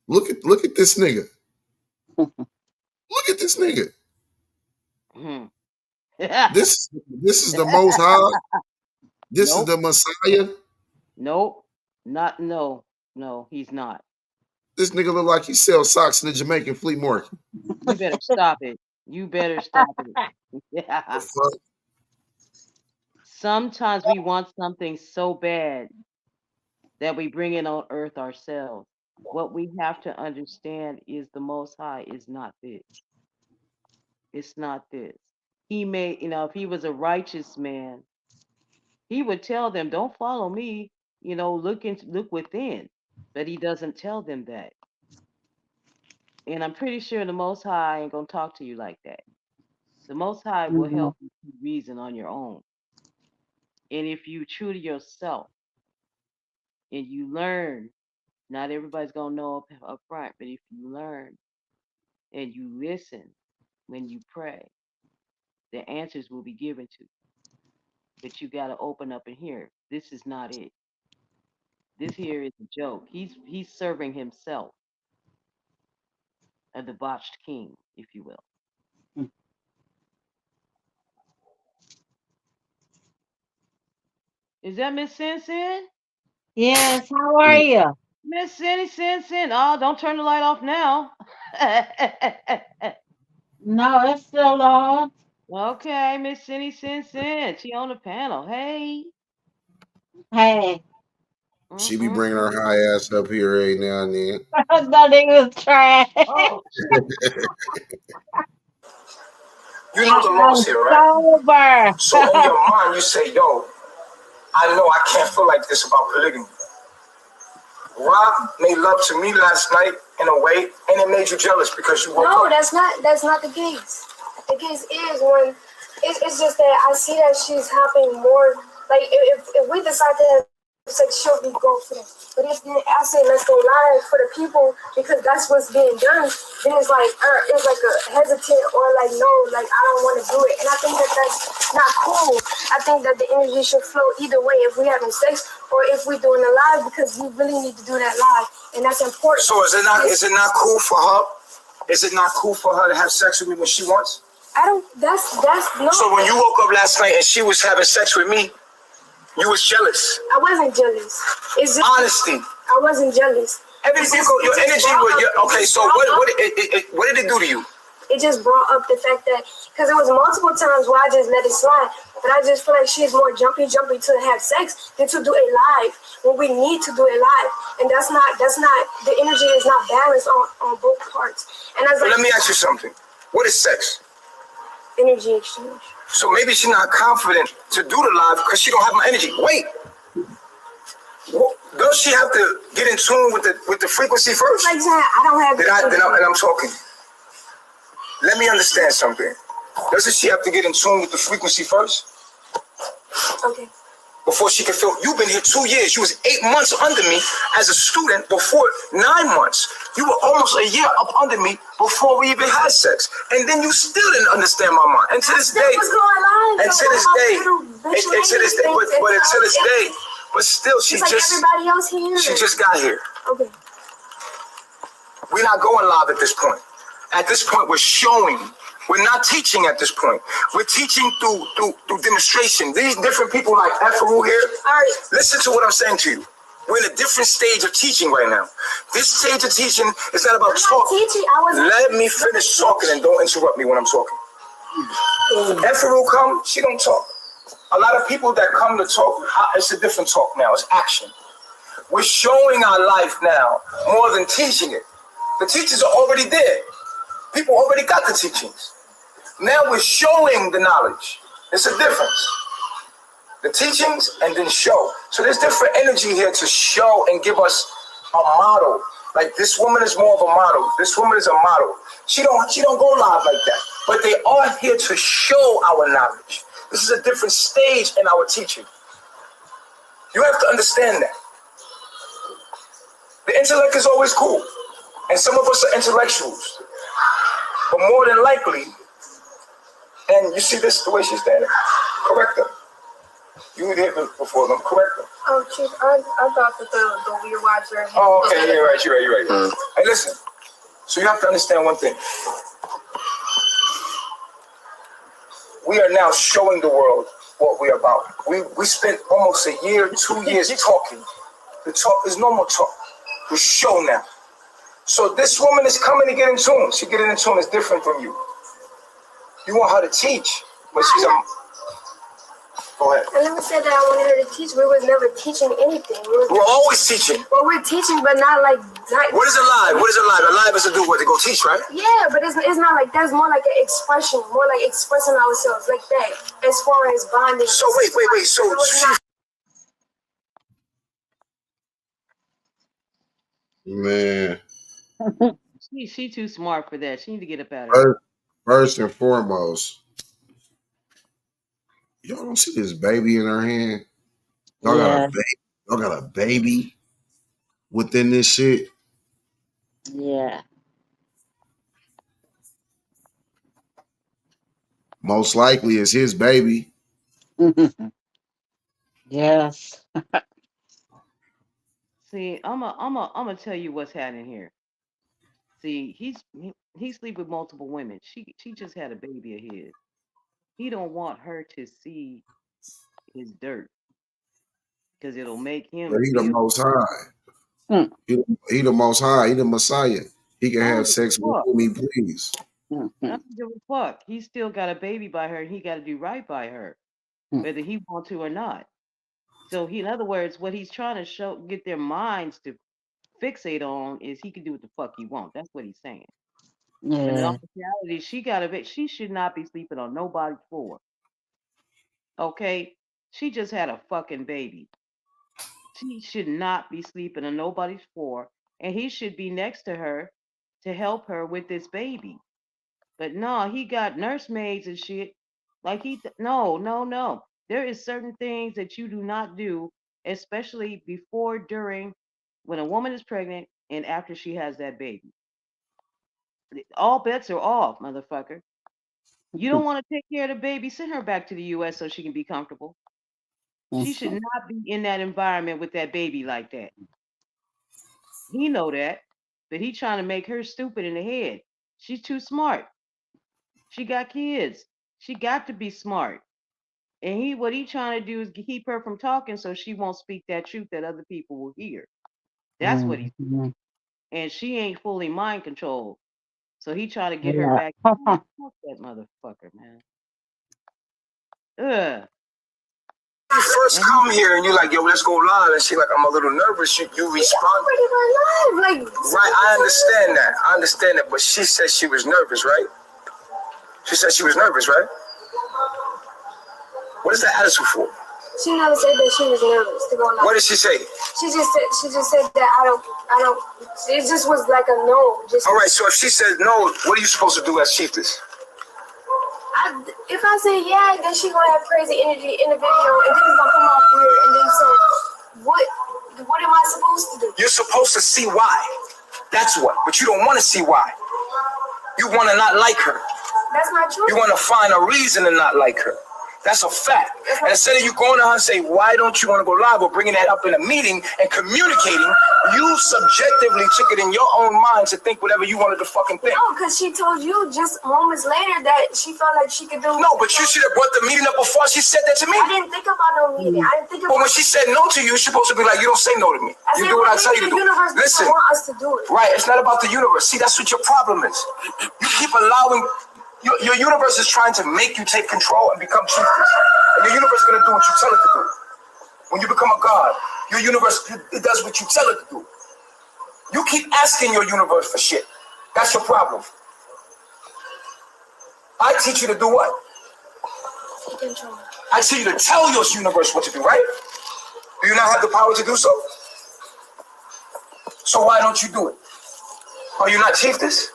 Look at this nigga. Look at this nigga. This is the Most High. This is the Messiah. Nope. No, he's not. This nigga look like he sells socks in the Jamaican flea market. You better stop it. You better stop it. Yeah. Sometimes we want something so bad that we bring it on earth ourselves. What we have to understand is the Most High is not this. It's not this. He may, if he was a righteous man, he would tell them, don't follow me, look within. But he doesn't tell them that. And I'm pretty sure the Most High ain't going to talk to you like that. The Most High will help you to reason on your own. And if you true to yourself and you learn, not everybody's going to know up front, but if you learn and you listen when you pray, the answers will be given to you. But you got to open up and hear. This is not it. This here is a joke. He's serving himself, a debauched king, if you will. Is that Miss Sin? Yes, how are you? Miss Sin. Oh, don't turn the light off now. No, it's still on. Okay, Miss Sin. She on the panel. Hey. She be bringing her high ass up here right now and then. That nigga was trash. Oh. You know the laws here, right? Sober. So in your mind, you say, yo, I know I can't feel like this about polygamy. Rob made love to me last night in a way, and it made you jealous because you woke up. No, that's not the case. The case is when it's just that I see that she's having more. Like if we decide to have sex, she'll be going for that. But if I say let's go live for the people because that's what's being done, then it's like a hesitant or like no, like I don't want to do it. And I think that that's not cool. I think that the energy should flow either way if we having sex or if we doing a live because we really need to do that live, and that's important. So is it not cool for her? Is it not cool for her to have sex with me when she wants? I don't. That's no. So when you woke up last night and she was having sex with me, you was jealous. I wasn't jealous. It's just honesty. I wasn't jealous. Everything, your energy was okay. So what did it do to you? It just brought up the fact that because it was multiple times where I just let it slide, but I just feel like she's more jumpy to have sex than to do it live when we need to do it live, and that's not the energy is not balanced on both parts. And I was let me ask you something. What is sex? Energy exchange. So maybe she's not confident to do the live because she don't have my energy. Wait. Does she have to get in tune with the frequency first? Like that, I don't have. And I'm talking. Let me understand something. Doesn't she have to get in tune with the frequency first? Okay. Before she could feel, you've been here 2 years. You was 8 months under me as a student before 9 months. You were almost a year up under me before we even had sex. And then you still didn't understand my mind. And to this day, but until this day, but still she like just, everybody else here. she just got here. Okay. We're not going live at this point. At this point, we're showing. We're not teaching at this point. We're teaching through demonstration. These different people like Efaru here, listen to what I'm saying to you. We're in a different stage of teaching right now. This stage of teaching is not about talking. Let me finish talking and don't interrupt me when I'm talking. Efaru come, she don't talk. A lot of people that come to talk, it's a different talk now. It's action. We're showing our life now more than teaching it. The teachers are already there. People already got the teachings. Now we're showing the knowledge. It's a difference. The teachings and then show. So there's different energy here to show and give us a model. Like this woman is more of a model. This woman is a model. She don't go live like that. But they are here to show our knowledge. This is a different stage in our teaching. You have to understand that. The intellect is always cool. And some of us are intellectuals. But more than likely, and you see this, the way she's standing, correct her. You would hit before them, correct her. Oh, Chief, I thought that the weird wives were. Oh, okay, you're right. Hey, listen. So you have to understand one thing. We are now showing the world what we're about. We spent almost a year, 2 years talking. The talk is no more talk. We show now. So this woman is coming to get in tune. She getting in tune is different from you. You want her to teach, but she's a... Go ahead. I never said that I wanted her to teach. We was never teaching anything. We're always teaching. Well, we're teaching, but not like... What is a lie? What is a lie? A lie has to do with to go teach, right? Yeah, but it's not like that's more like an expression, more like expressing ourselves like that, as far as bonding. So wait. So Man. She too smart for that. She need to get up out of here. First and foremost, y'all don't see this baby in her hand. Y'all got a baby within this shit. Yeah. Most likely it's his baby. Yes. See, I'm gonna tell you what's happening here. See, he sleep with multiple women. She just had a baby of his. He don't want her to see his dirt because it'll make him. But he the Most High. He the Most High. He the Messiah. He can have sex with whom he please. I don't give a fuck. He still got a baby by her, and he got to do right by her, whether he want to or not. So in other words, what he's trying to get their minds to fixate on is he can do what the fuck he wants. That's what he's saying. Yeah. And in all reality, she should not be sleeping on nobody's floor. Okay? She just had a fucking baby. She should not be sleeping on nobody's floor, and he should be next to her to help her with this baby. But no, he got nursemaids and shit. Like no. There is certain things that you do not do, especially before, during, when a woman is pregnant, and after she has that baby. All bets are off, motherfucker. You don't want to take care of the baby, send her back to the U.S. so she can be comfortable. She should not be in that environment with that baby like that. He know that, but he trying to make her stupid in the head. She's too smart. She got kids. She got to be smart. And what he trying to do is keep her from talking so she won't speak that truth that other people will hear. That's what he's doing. And she ain't fully mind controlled. So he trying to get her back. Fuck that motherfucker, man. Ugh. You first come here and you're like, yo, let's go live. And she like, I'm a little nervous. You respond. Like, right, I understand that. But she said she was nervous, right? She said she was nervous, right? What is that attitude for? She never said that she was nervous to go live. What did she say? She just said that I don't. It just was like a no. All right. So if she said no, what are you supposed to do as chiefess? I if I say yeah, then she gonna have crazy energy in the video, and then it's gonna come off weird. And then so, what am I supposed to do? You're supposed to see why. That's what. But you don't want to see why. You want to not like her. That's not true. You want to find a reason to not like her. That's a fact. And instead of you going to her and say, why don't you want to go live, or bringing that up in a meeting and communicating, you subjectively took it in your own mind to think whatever you wanted to fucking think. No, because she told you just moments later that she felt like she could do. No, but you should have brought the meeting up before she said that to me. I didn't think about no meeting. I didn't think about. But when she said no to you, you're supposed to be like, you don't say no to me. You do what I tell you to do. Listen, want us to do it. Right? It's not about the universe. See, that's what your problem is. You keep allowing. Your universe is trying to make you take control and become chiefess. And your universe is going to do what you tell it to do. When you become a god, your universe, it does what you tell it to do. You keep asking your universe for shit. That's your problem. I teach you to do what? Take control. I teach you to tell your universe what to do, right? Do you not have the power to do so? So why don't you do it? Are you not chiefess?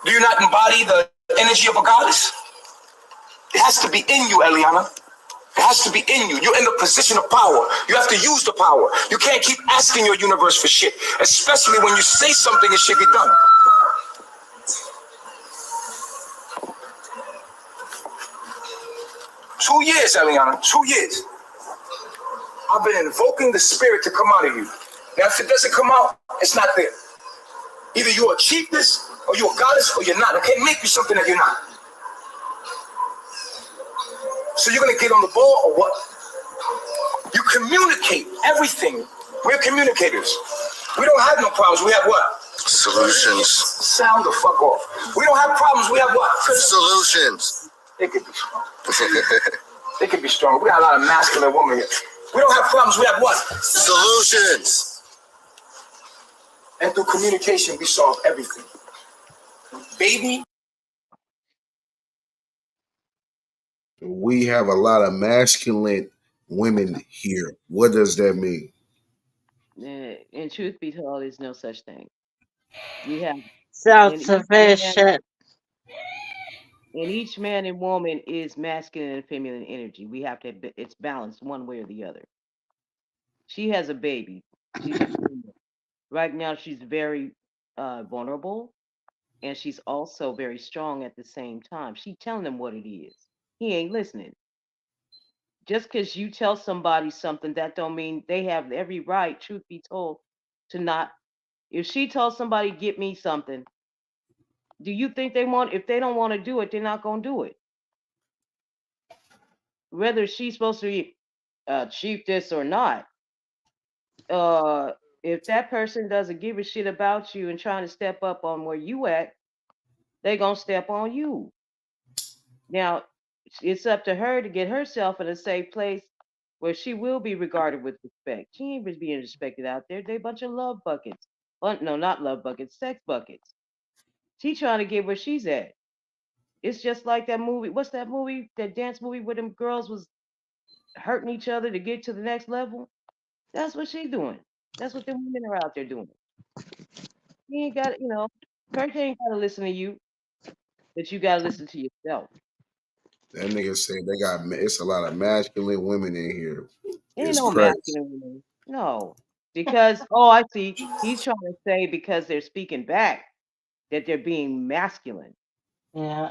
Do you not embody the energy of a goddess? It has to be in you, Eliana. It has to be in you. You're in the position of power. You have to use the power. You can't keep asking your universe for shit, especially when you say something, it should be done. Two years, Eliana, 2 years. I've been invoking the spirit to come out of you. Now, if it doesn't come out, it's not there. Either you're a chiefess, or you're a goddess, or you're not. I can't make you something that you're not. So you're gonna get on the ball, or what? You communicate everything. We're communicators. We don't have no problems. We have what? Solutions. Sound the fuck off. We don't have problems. We have what? Solutions. They could be strong. They could be strong. We got a lot of masculine women here. We don't have problems. We have what? Solutions. And through communication, we solve everything. Baby. We have a lot of masculine women here. What does that mean? In truth be told, there's no such thing. We have Self-sufficient. and each man and woman is masculine and feminine energy. We have to, it's balanced one way or the other. She has a baby. She's a female. Right now, she's very vulnerable, and she's also very strong at the same time. She's telling him what it is. He ain't listening. Just because you tell somebody something, that don't mean they have every right, truth be told, to not. If she tells somebody, get me something, do you think they want, if they don't want to do it, they're not going to do it? Whether she's supposed to be chief this or not, if that person doesn't give a shit about you and trying to step up on where you at, they going to step on you. Now, it's up to her to get herself in a safe place where she will be regarded with respect. She ain't just being respected out there. They a bunch of love buckets. Well, no, not love buckets, sex buckets. She trying to get where she's at. It's just like that movie. What's that movie? That dance movie where them girls was hurting each other to get to the next level? That's what she's doing. That's what the women are out there doing. You ain't got, Kurt ain't got to listen to you, but you got to listen to yourself. That nigga said they got, it's a lot of masculine women in here. Ain't It's no crazy. masculine women. No. Because, oh, I see. He's trying to say because they're speaking back that they're being masculine. Yeah.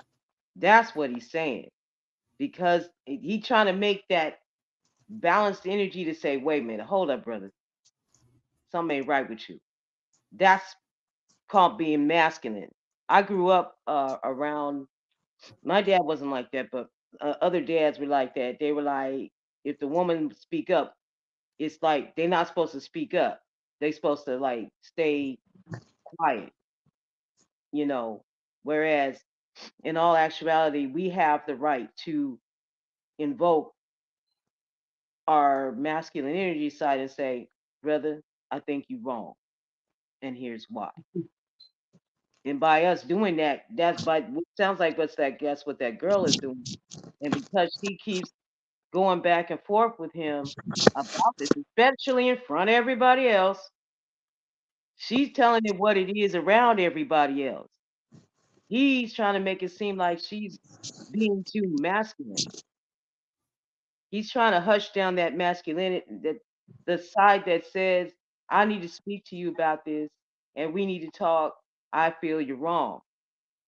That's what he's saying. Because he's trying to make that balanced energy to say, wait a minute, hold up, brother. Something ain't right with you. That's called being masculine. I grew up around, my dad wasn't like that, but other dads were like that. They were like, if the woman speak up, it's like they're not supposed to speak up. They're supposed to like stay quiet, Whereas in all actuality, we have the right to invoke our masculine energy side and say, brother, I think you're wrong. And here's why. And by us doing that, sounds like that's what that girl is doing. And because she keeps going back and forth with him about this, especially in front of everybody else, she's telling him what it is around everybody else. He's trying to make it seem like she's being too masculine. He's trying to hush down that masculinity, that the side that says, I need to speak to you about this and we need to talk. I feel you're wrong.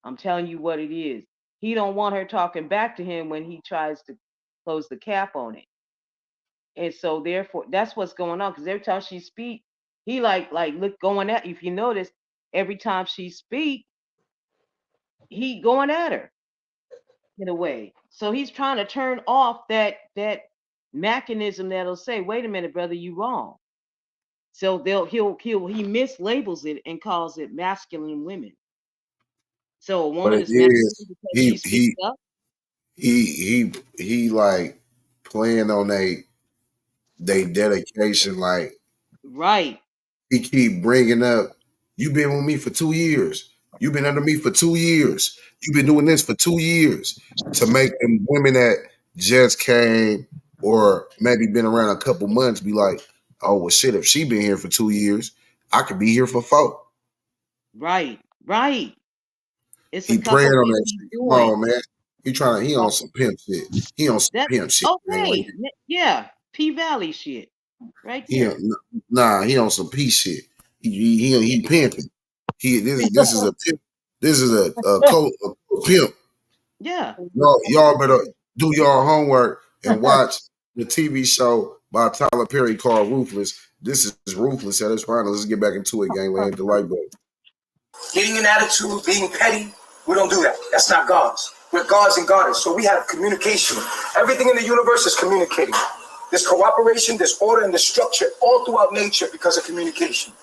I'm telling you what it is. He don't want her talking back to him when he tries to close the cap on it. And so therefore that's what's going on. Because every time she speak, he like look going at, if you notice, every time she speak, he going at her in a way. So he's trying to turn off that mechanism that'll say, wait a minute, brother, you wrong. So he mislabels it and calls it masculine women. So a But woman it is masculine is because she speaks up. he like playing on they dedication. Like Right. he keep bringing up, you've been with me for 2 years. You've been under me for 2 years. You've been doing this for 2 years, to make them women that just came or maybe been around a couple months be like, oh well shit, if she been here for 2 years, I could be here for 4. Right. It's a He praying couple on things that he's shit. Come doing. on, man. He on some pimp shit. He on some That pimp shit. okay. Yeah. P Valley shit. Right He there. he on some P shit. He pimping. This is a pimp. This is a pimp. Yeah. Y'all better do y'all homework and watch the TV show by Tyler Perry called Ruthless. This is Ruthless at its finals. Let's get back into it, gang. We hit the light bulb. Getting an attitude, being petty, we don't do that. That's not gods. We're gods and goddess. So we have communication. Everything in the universe is communicating. There's cooperation, there's order, and there's structure all throughout nature because of communication.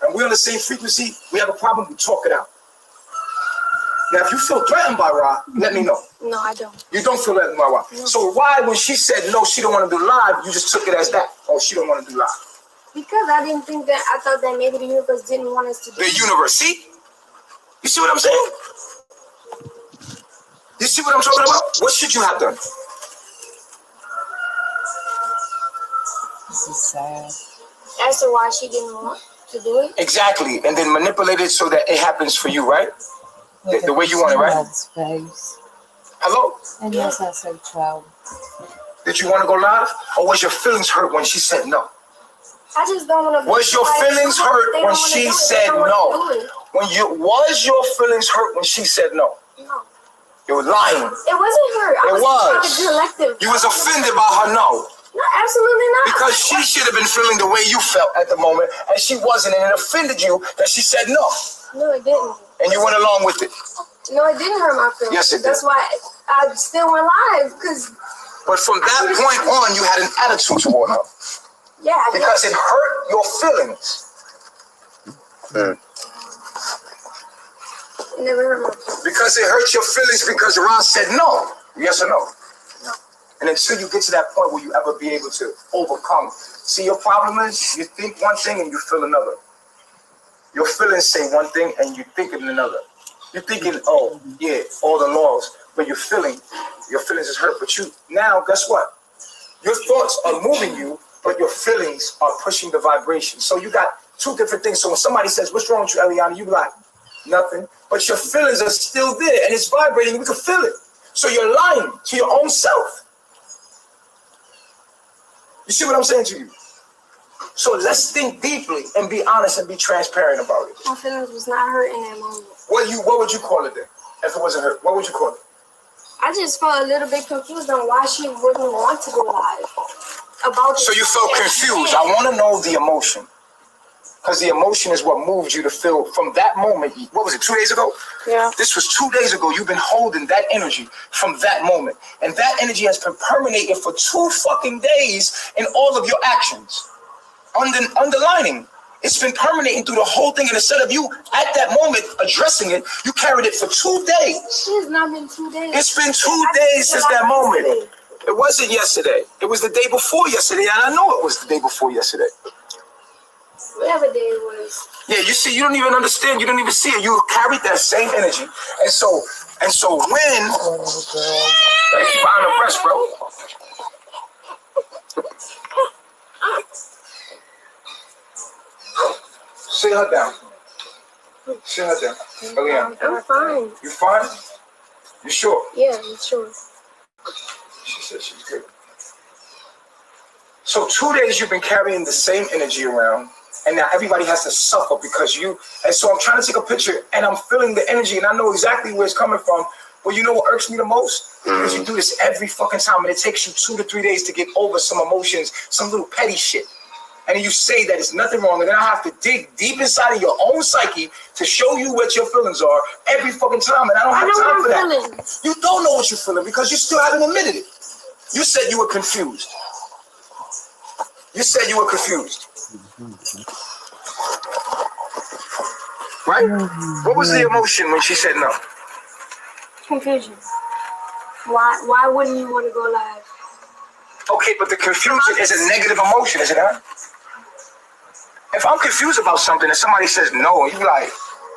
And we're on the same frequency. We have a problem, we talk it out. Now, if you feel threatened by Ra, let me know. No, I don't. You don't feel threatened by Ra. No. So why, when she said no, she don't want to do live, you just took it as that? Oh, she don't want to do live. Because I didn't think that, I thought that maybe the universe didn't want us to do The universe, see? You see what I'm saying? You see what I'm talking about? What should you have done? This is sad. As to why she didn't want to do it? Exactly. And then manipulate it so that it happens for you, right? The way you want it, right? Space. Hello? And yes, I said 12. Did you want to go live? Or was your feelings hurt when she said no? I just don't want to. Was your feelings hurt when she said no? Was your feelings hurt when she said no? No. You were lying. It wasn't her. It was. Collective. You was offended by her no. No, absolutely not. Because she should have been feeling the way you felt at the moment, and she wasn't, and it offended you that she said no. No, it didn't. And you went along with it. No, it didn't hurt my feelings. Yes, it did. That's why I still went live, because. But from that point on, you had an attitude toward her. Yeah. Because it hurt your feelings. It never hurt my feelings. Because it hurt your feelings because Ron said no. Yes or no? No. And until you get to that point, will you ever be able to overcome? See, your problem is you think one thing and you feel another. Your feelings say one thing and you think it another. You're thinking, oh, yeah, all the laws. But your feelings is hurt. But you, now, guess what? Your thoughts are moving you, but your feelings are pushing the vibration. So you got two different things. So when somebody says, what's wrong with you, Eliana? You be like, nothing. But your feelings are still there and it's vibrating. We can feel it. So you're lying to your own self. You see what I'm saying to you? So let's think deeply and be honest and be transparent about it. My feelings was not hurt in that moment. What would you call it then? If it wasn't hurt, what would you call it? I just felt a little bit confused on why she wouldn't want to go live. About So you felt confused. I want to know the emotion. Because the emotion is what moved you to feel from that moment. What was it, 2 days ago? Yeah. This was 2 days ago. You've been holding that energy from that moment. And that energy has been permeating for 2 fucking days in all of your actions. Underlining. It's been permeating through the whole thing. And instead of you, at that moment, addressing it, you carried it for 2 days. It has not been 2 days. It's been 2 days since that moment. It wasn't yesterday. It was the day before yesterday. And I know it was the day before yesterday. Whatever day it was. Yeah, you see, you don't even understand. You don't even see it. You carried that same energy. And so when... Gotta keep on the press, bro. Sit her down. Sit her down. Eliana, I'm fine. you fine? You sure? Yeah, I'm sure. She said she's good. So 2 days you've been carrying the same energy around, and now everybody has to suffer because you. And so I'm trying to take a picture, and I'm feeling the energy, and I know exactly where it's coming from. But you know what irks me the most? Because you do this every fucking time, and it takes you 2 to 3 days to get over some emotions, some little petty shit. And you say that it's nothing wrong, and then I have to dig deep inside of your own psyche to show you what your feelings are every fucking time, and I don't have time for that. Feeling. You don't know what you're feeling because you still haven't admitted it. You said you were confused. You said you were confused. Right? What was the emotion when she said no? Confusion. Why wouldn't you want to go live? Okay, but the confusion is a negative emotion, is it not? If I'm confused about something and somebody says no, and you're like,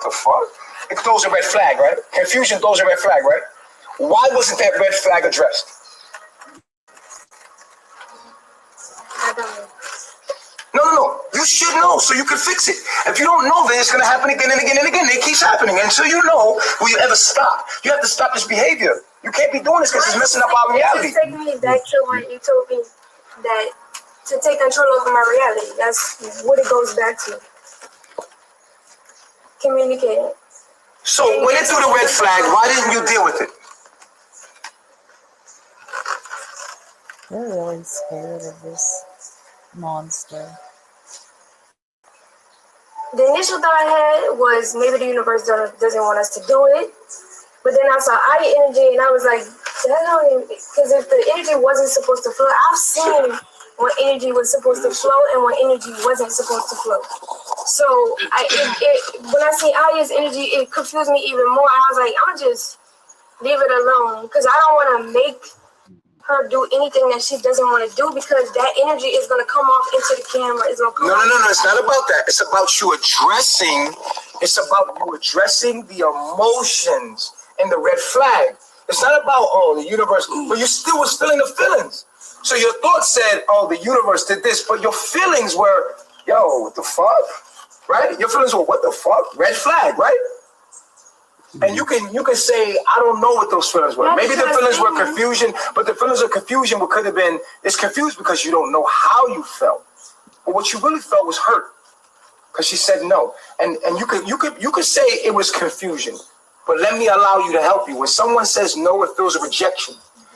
the fuck? It throws a red flag, right? Confusion throws a red flag, right? Why wasn't that red flag addressed? I don't know. No. You should know so you can fix it. If you don't know, then it's going to happen again and again and again. It keeps happening. Until you know, will you ever stop? You have to stop this behavior. You can't be doing this because it's messing up our reality. It's taking me back to when you told me that to take control over my reality. That's what it goes back to. Communicating. So when it threw the red flag, why didn't you deal with it? They're really scared of this monster. The initial thought I had was maybe the universe doesn't want us to do it. But then I saw Aya energy and I was like, because if the energy wasn't supposed to flow, I've seen when energy was supposed to flow and when energy wasn't supposed to flow. So when I see Aya's energy, it confused me even more. I was like, I'm just leave it alone because I don't want to make her do anything that she doesn't want to do because that energy is going to come off into the camera. It's going to come No. It's not about that. It's about you addressing. It's about you addressing the emotions and the red flag. It's not about the universe, but you still was feeling the feelings. So your thoughts said, the universe did this, but your feelings were, what the fuck, right? Your feelings were, what the fuck, red flag, right? And you can say, I don't know what those feelings were. Maybe the feelings were confusion, but the feelings of confusion could have been, it's confused because you don't know how you felt. But what you really felt was hurt because she said no. And you could say it was confusion, but let me allow you to help you. When someone says no, it feels a rejection.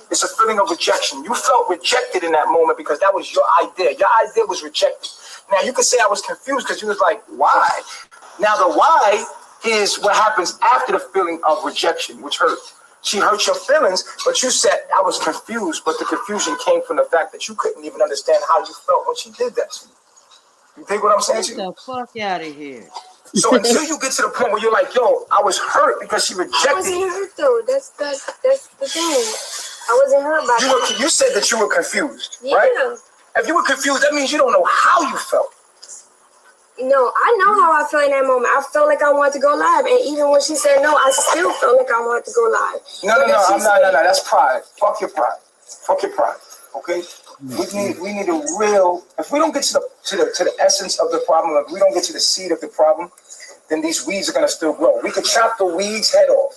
It's a feeling of rejection. You felt rejected in that moment because that was your idea. Your idea was rejected. Now you could say I was confused because you was like, why? Now the why is what happens after the feeling of rejection, which hurts. She hurt your feelings, but you said I was confused, but the confusion came from the fact that you couldn't even understand how you felt when she did that to you. You think what I'm saying to you? Get the fuck out of here. So until you get to the point where you're like, I was hurt because she rejected I wasn't hurt though. That's the thing. I wasn't hurt by that. You said that you were confused, Yeah. right? If you were confused, that means you don't know how you felt. No, I know how I felt in that moment. I felt like I wanted to go live. And even when she said no, I still felt like I wanted to go live. No. That's pride. Fuck your pride. Okay? We need a real. If we don't get to the essence of the problem, if we don't get to the seed of the problem, then these weeds are gonna still grow. We could chop the weeds head off,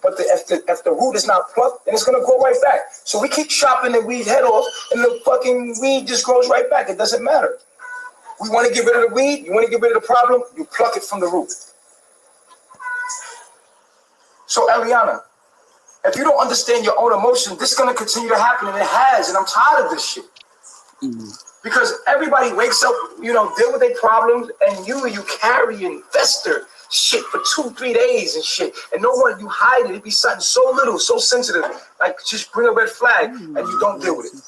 but if the root is not plucked, then it's gonna grow right back. So we keep chopping the weed head off, and the fucking weed just grows right back. It doesn't matter. We want to get rid of the weed. You want to get rid of the problem. You pluck it from the root. So Eliana, if you don't understand your own emotions, this is going to continue to happen, and it has, and I'm tired of this shit. Because everybody wakes up, deal with their problems, and you carry and fester shit for 2-3 days and shit, and no one, you hide it. It be something so little, so sensitive, like just bring a red flag, and you don't deal with it.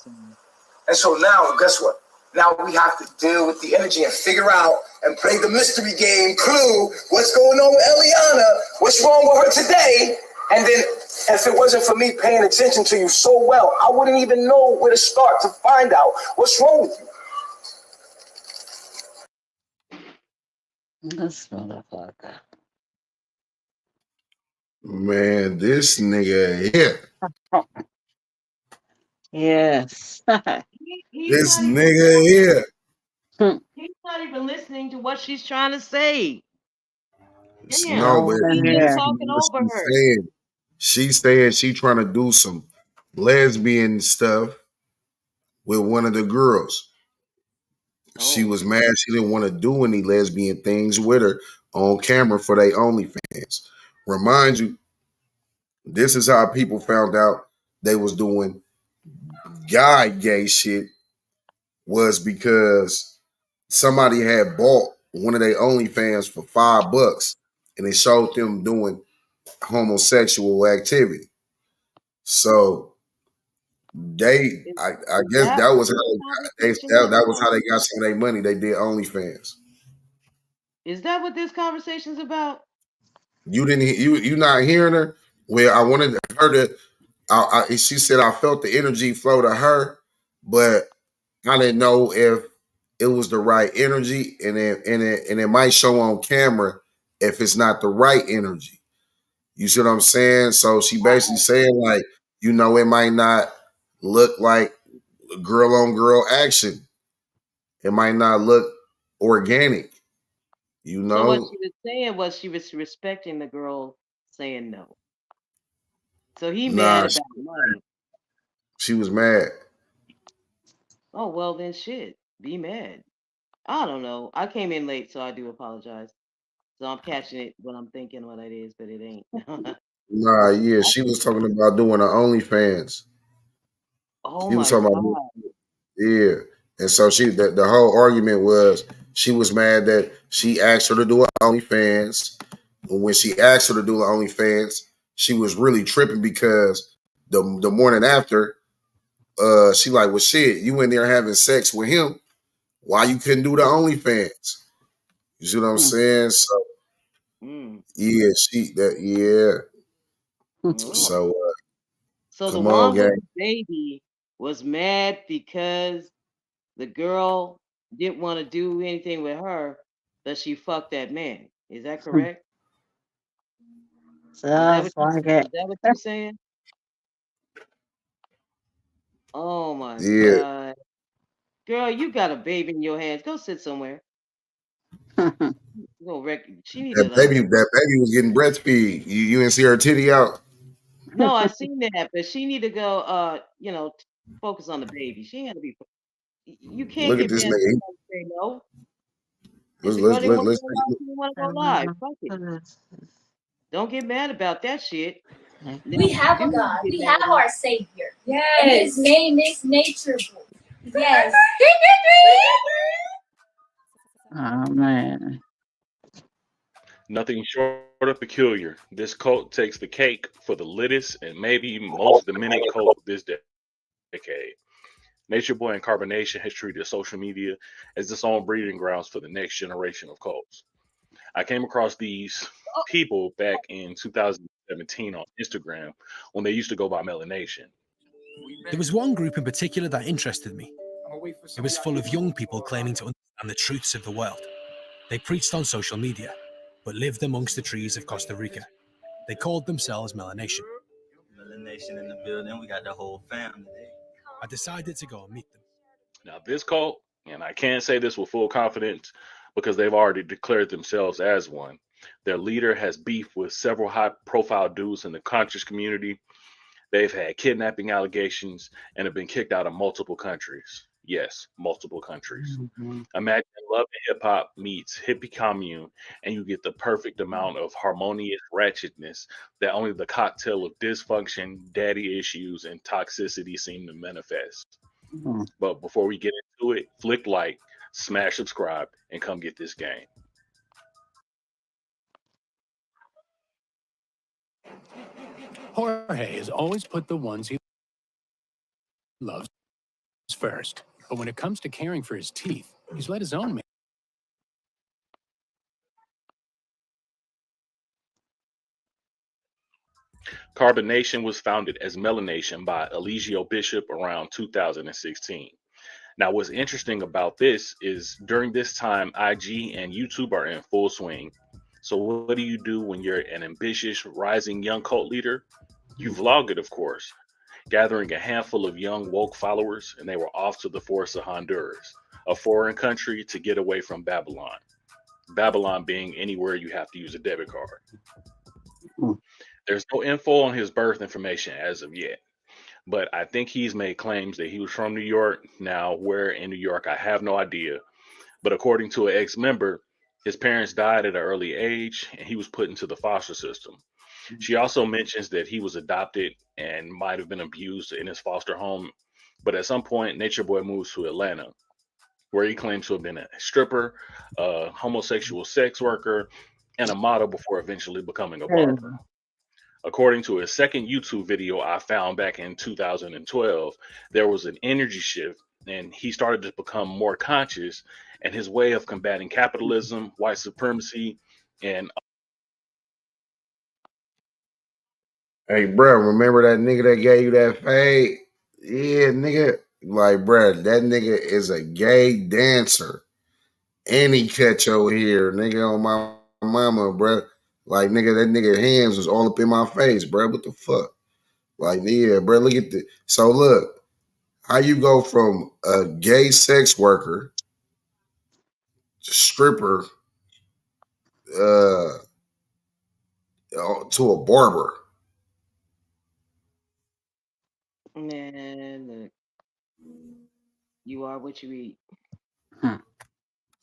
And so now, guess what? Now we have to deal with the energy and figure out and play the mystery game, clue, what's going on with Eliana, what's wrong with her today. And then if it wasn't for me paying attention to you so well, I wouldn't even know where to start to find out what's wrong with you. This motherfucker. Man, this nigga here. Yes. This nigga here. He's not even listening to what she's trying to say. Damn, No, but Over you here. talking what over her. she's saying she trying to do some lesbian stuff with one of the girls. She Oh, was mad she didn't want to do any lesbian things with her on camera for their OnlyFans. Remind you, this is how people found out they was doing guy gay shit, was because somebody had bought one of their OnlyFans for $5 and it showed them doing homosexual activity. So is, I is guess that that what was this conversation is that was about? how they got some of their money. They did OnlyFans. Is that what this conversation's about? You didn't you not hearing her? Well, I wanted her to. She said I felt the energy flow to her, but I didn't know if it was the right energy, and it might show on camera if it's not the right energy. You see what I'm saying? So she basically saying like, it might not look like girl on girl action. It might not look organic. So what she was saying was she was respecting the girl saying no. So he mad Nah, about money. she was mad. Oh well, then shit, be mad. I don't know. I came in late, so I do apologize. So I'm catching it when I'm thinking what it is, but it ain't. Nah, yeah, she was talking about doing her OnlyFans. Oh She was my talking about, god. yeah. And so the whole argument was she was mad that she asked her to do her OnlyFans. And when she asked her to do her OnlyFans, she was really tripping because the morning after, she like, well, shit, you in there having sex with him. Why you couldn't do the OnlyFans? You see what I'm saying? So yeah, Oh. So So the come on, one with gang. the baby was mad because the girl didn't want to do anything with her, but she fucked that man. Is that correct? Sounds like it. Is that what you're saying? Oh my Yeah. god. Girl, you got a baby in your hands. Go sit somewhere. She needed That baby was getting breastfeed. You didn't see her titty out. No, I seen that, but she need to go focus on the baby. She ain't to be you can't Look at get this mad at nigga. somebody say no. If Let's the girl didn't want to let's go live, she didn't want to go live. Fuck it. Don't get mad about that shit. We have a God. We have our Savior. Yes. And his name is Nature Boy. Yes. Oh man. Nothing short of peculiar. This cult takes the cake for the littest and maybe most demented cult this decade. Nature Boy and Carbonation has treated social media as its own breeding grounds for the next generation of cults. I came across these people back in 2017 on Instagram when they used to go by Melanation. There was one group in particular that interested me. It was full of young people claiming to understand the truths of the world. They preached on social media, but lived amongst the trees of Costa Rica. They called themselves Melanation. Melanation in the building. We got the whole family. I decided to go and meet them. Now, this cult, and I can't say this with full confidence because they've already declared themselves as one. Their leader has beef with several high-profile dudes in the conscious community. They've had kidnapping allegations and have been kicked out of multiple countries. Yes, multiple countries. Imagine Love and Hip Hop meets Hippie Commune, and you get the perfect amount of harmonious ratchetness that only the cocktail of dysfunction, daddy issues, and toxicity seem to manifest. But before we get into it, flick like, smash subscribe, and come get this game. Jorge has always put the ones he loves first. But when it comes to caring for his teeth, he's let his own man. Carbonation was founded as Melanation by Eligio Bishop around 2016. Now, what's interesting about this is during this time, IG and YouTube are in full swing. So what do you do when you're an ambitious, rising young cult leader? You vlog it, of course, gathering a handful of young woke followers, and they were off to the forest of Honduras, a foreign country, to get away from Babylon. Babylon being anywhere you have to use a debit card. There's no info on his birth information as of yet, but I think he's made claims that he was from New York. Now, where in New York, I have no idea. But according to an ex-member, his parents died at an early age and he was put into the foster system. She also mentions that he was adopted and might have been abused in his foster home. But at some point, Nature Boy moves to Atlanta, where he claims to have been a stripper, a homosexual sex worker, and a model before eventually becoming a barber. According to a second YouTube video I found back in 2012, there was an energy shift and he started to become more conscious, and his way of combating capitalism, white supremacy, and Hey, bro, remember that nigga that gave you that fade? Yeah, nigga. Like, bro, that nigga is a gay dancer. And he cut your hair, nigga, on my mama, bro. Like, nigga, that nigga hands was all up in my face, bro. What the fuck? Like, yeah, bro, look at the. So, look, how you go from a gay sex worker, stripper, to a barber. Man, look, you are what you eat.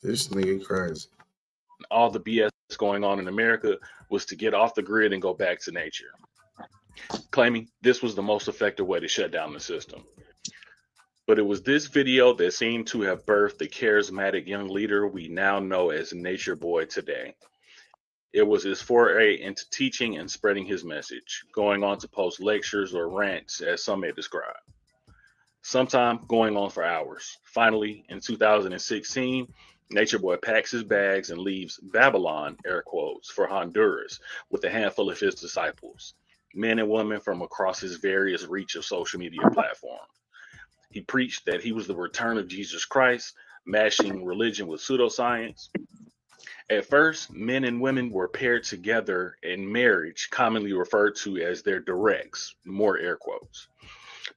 This nigga crazy. all the BS going on in America was to get off the grid and go back to nature, claiming this was the most effective way to shut down the system. But it was this video that seemed to have birthed the charismatic young leader we now know as Nature Boy today. It was his foray into teaching and spreading his message, going on to post lectures or rants, as some may describe, sometimes going on for hours. Finally, in 2016, Nature Boy packs his bags and leaves Babylon, air quotes, for Honduras with a handful of his disciples, men and women from across his various reach of social media platforms. He preached that he was the return of Jesus Christ, mashing religion with pseudoscience. At first, men and women were paired together in marriage, commonly referred to as their directs, more air quotes.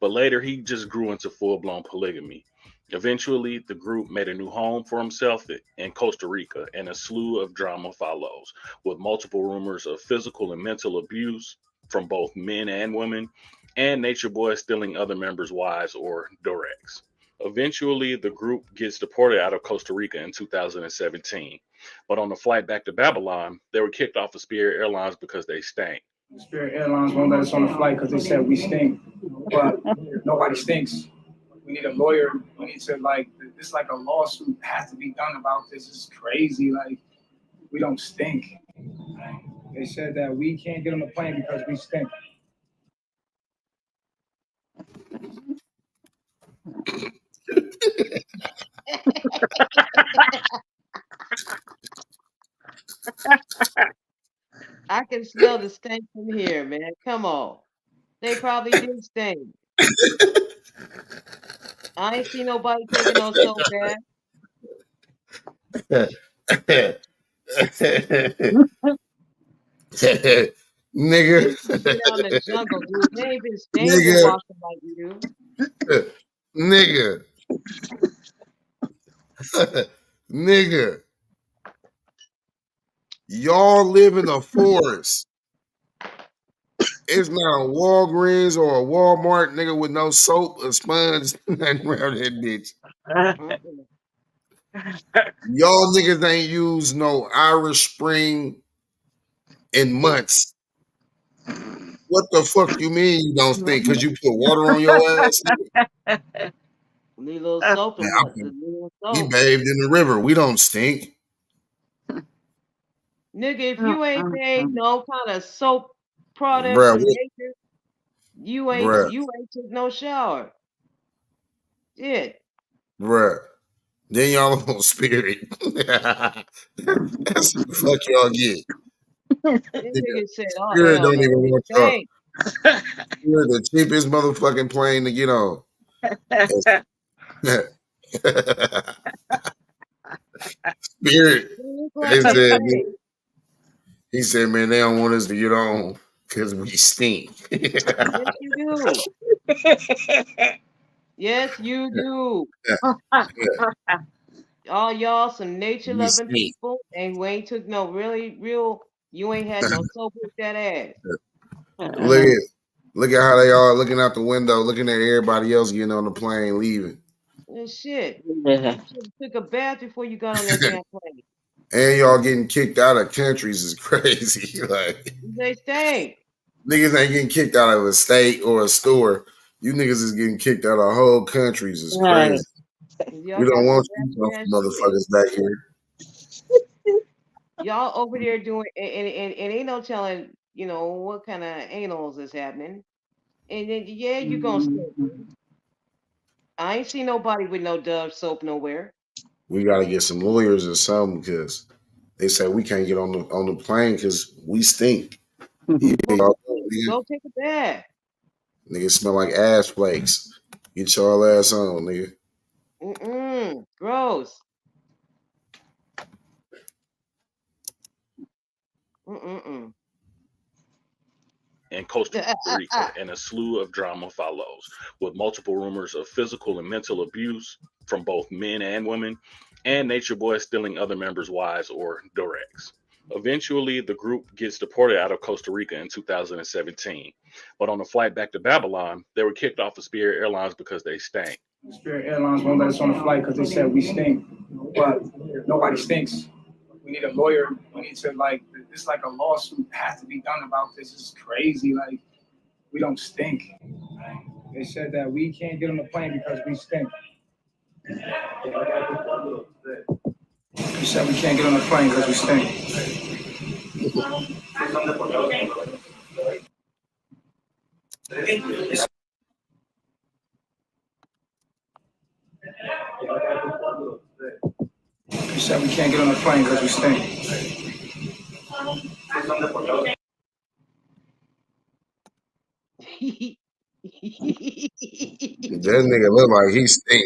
But later, he just grew into full-blown polygamy. Eventually, the group made a new home for himself in Costa Rica, and a slew of drama follows, with multiple rumors of physical and mental abuse from both men and women, and Nature Boy stealing other members' wives or directs. Eventually, the group gets deported out of Costa Rica in 2017. But on the flight back to Babylon, they were kicked off of Spirit Airlines because they stank. Spirit Airlines won't let us on the flight because they said we stink. But nobody stinks. We need a lawyer. We need to, it's like a lawsuit has to be done about this. It's crazy. Like, we don't stink. They said that we can't get on the plane because we stink. I can smell the stench from here, man. Come on. They probably did stink. I ain't see nobody taking no soap bath. Nigga. Down in the jungle, dude. They ain't been staying washing like you do. Nigga. Nigga. Y'all live in a forest. It's not a Walgreens or a Walmart, nigga, with no soap or sponge nothing around that bitch. Y'all niggas ain't used no Irish Spring in months. What the fuck you mean you don't stink? Because you put water on your ass? Need a little soap and what? He bathed in the river. We don't stink. Nigga, if you ain't made no kind of soap product Bruh, from nature, you ain't took no shower. Shit. Bruh. Then y'all on Spirit. That's what the fuck y'all get. This nigga said, oh, Spirit hell don't no, even we want y'all. stink. You're the cheapest motherfucking plane to get on. Spirit. He said, man, they don't want us to get on because we stink. Yes, you do. Yes, you do. all y'all some nature We loving stink. people, and who ain't took no real. You ain't had no soap with that ass. Look at how they all looking out the window, looking at everybody else getting on the plane, leaving. And shit. Yeah. You should have took a bath before you got on that damn plane. And y'all getting kicked out of countries is crazy. Like They stink. niggas ain't getting kicked out of a state or a store. You niggas is getting kicked out of whole countries. Is Right. crazy. Y'all We got don't some want you nasty ass motherfuckers back here. Y'all over there doing, and ain't no telling, what kind of anals is happening. And then, yeah, you gonna stink. I ain't seen nobody with no Dove soap nowhere. We gotta get some lawyers or something because they say we can't get on the plane because we stink. Go take a bath. Niggas smell like ass flakes. Get y'all ass on, nigga. Gross. In Costa Rica, and a slew of drama follows, with multiple rumors of physical and mental abuse from both men and women, and Nature Boy stealing other members' wives or directs. Eventually, the group gets deported out of Costa Rica in 2017. But on the flight back to Babylon, they were kicked off of Spirit Airlines because they stank. Spirit Airlines won't let us on the flight because they said we stink. But nobody stinks. We need a lawyer. We need to it's like a lawsuit has to be done about this. It's crazy. Like we don't stink. They said that we can't get on the plane because we stink. They said we can't get on the plane because we stink. They said we can't get on the plane because we stink. That nigga look like he stink.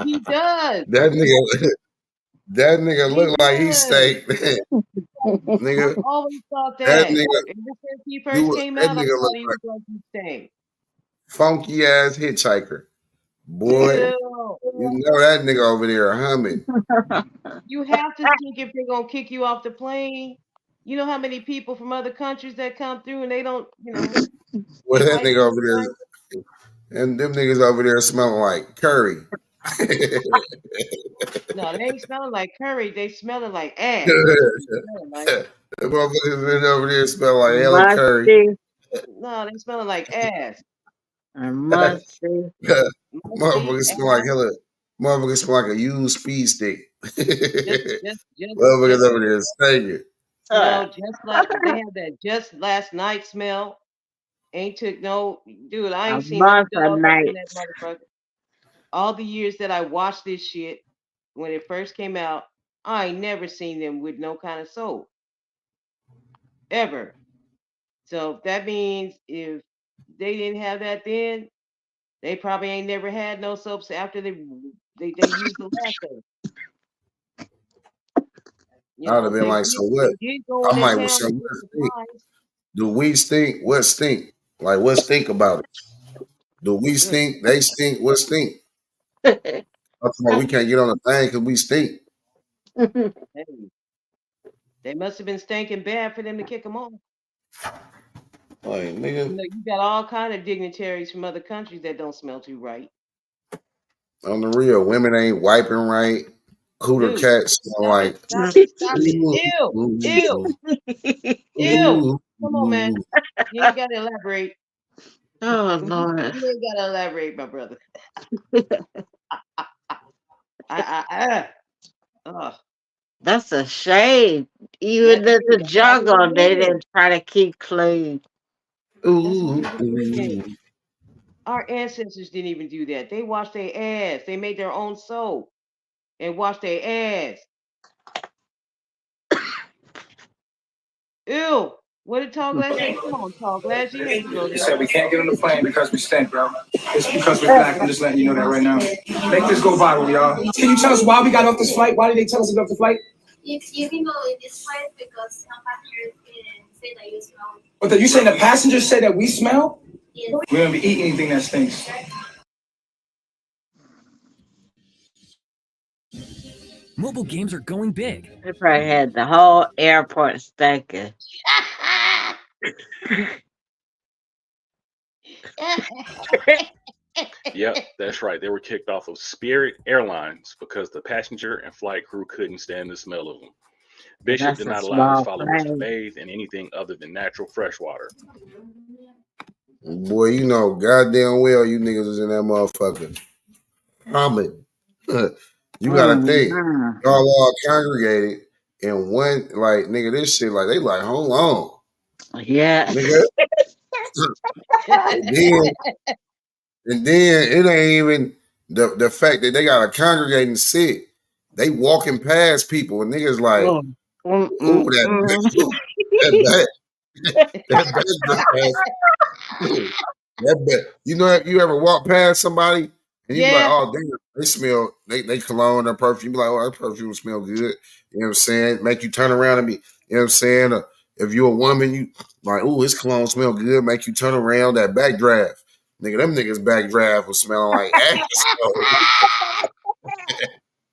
He does. That nigga look like he stink. Nigga, I always thought that that. nigga, Ever since he first came that out, I nigga thought look he like was going to stink. funky ass hitchhiker. Boy, Ew. you know that nigga over there humming. You have to think if they're gonna kick you off the plane. You know how many people from other countries that come through and they don't, Well, they that might nigga be over there, and them niggas over there smelling like curry. No, they ain't smelling like curry. They smelling like ass. The motherfuckers over there smell like hella curry. No, they smelling like ass. Musty. Motherfuckers smell like hella. Motherfuckers smell like a used speed stick. Just Motherfuckers over there stinking. No, just like they have that just last night smell. Ain't took no dude. I ain't seen no dog up in that motherfucker. All the years that I watched this shit when it first came out, I ain't never seen them with no kind of soap. Ever. So that means if they didn't have that then, they probably ain't never had no soaps after they used the last of it. I would have been like, so what? I'm like, well, so what stink? Do we stink? What stink? Like, what stink about it? Do we stink? They stink? What stink? That's why we can't get on the thing because we stink. Hey, they must have been stinking bad for them to kick them off. Like, nigga. You got all kind of dignitaries from other countries that don't smell too right. On the real, women ain't wiping right. Cooter cats smell like. Stop it. Ew. Come on, man. You ain't got to elaborate. Oh, Lord. You ain't got to elaborate, my brother. That's a shame. Even as a juggle, they didn't try to keep clean. Our ancestors didn't even do that. They washed their ass. They made their own soap and washed their ass. Ew. What did Tall Glass say? Come on, Tall Glass. You need to go They there. said we can't get on the plane because we stink, bro. It's because we're black. I'm just letting you know that right now. Make this go viral, y'all. Can you tell us why we got off this flight? Why did they tell us to get off the flight? You can go in this flight because some passengers didn't say that you smell. But you saying the passengers said that we smell? Yes. We don't be eating anything that stinks. Mobile games are going big. They probably had the whole airport stinking. Yep, that's right. They were kicked off of Spirit Airlines because the passenger and flight crew couldn't stand the smell of them. Bishop That's did a not allow his small followers to plane. bathe in anything other than natural fresh water. Boy, you know goddamn well you niggas was in that motherfucker. Humming. You gotta think. Mhm. Y'all all congregated in one, like, nigga, this shit, like, they like, hold on. Yeah. Nigga. and then it ain't even the fact that they gotta congregate and sit. They walking past people and niggas like, ooh, that you know, you ever walk past somebody and you be like, Yeah. oh, they smell, they cologne or perfume. You be like, oh, that perfume smell good. You know what I'm saying? Make you turn around and be, you know what I'm saying? If you're a woman, you like, ooh, this cologne smell good. Make you turn around. That backdraft, nigga, them niggas backdraft was smelling like ass.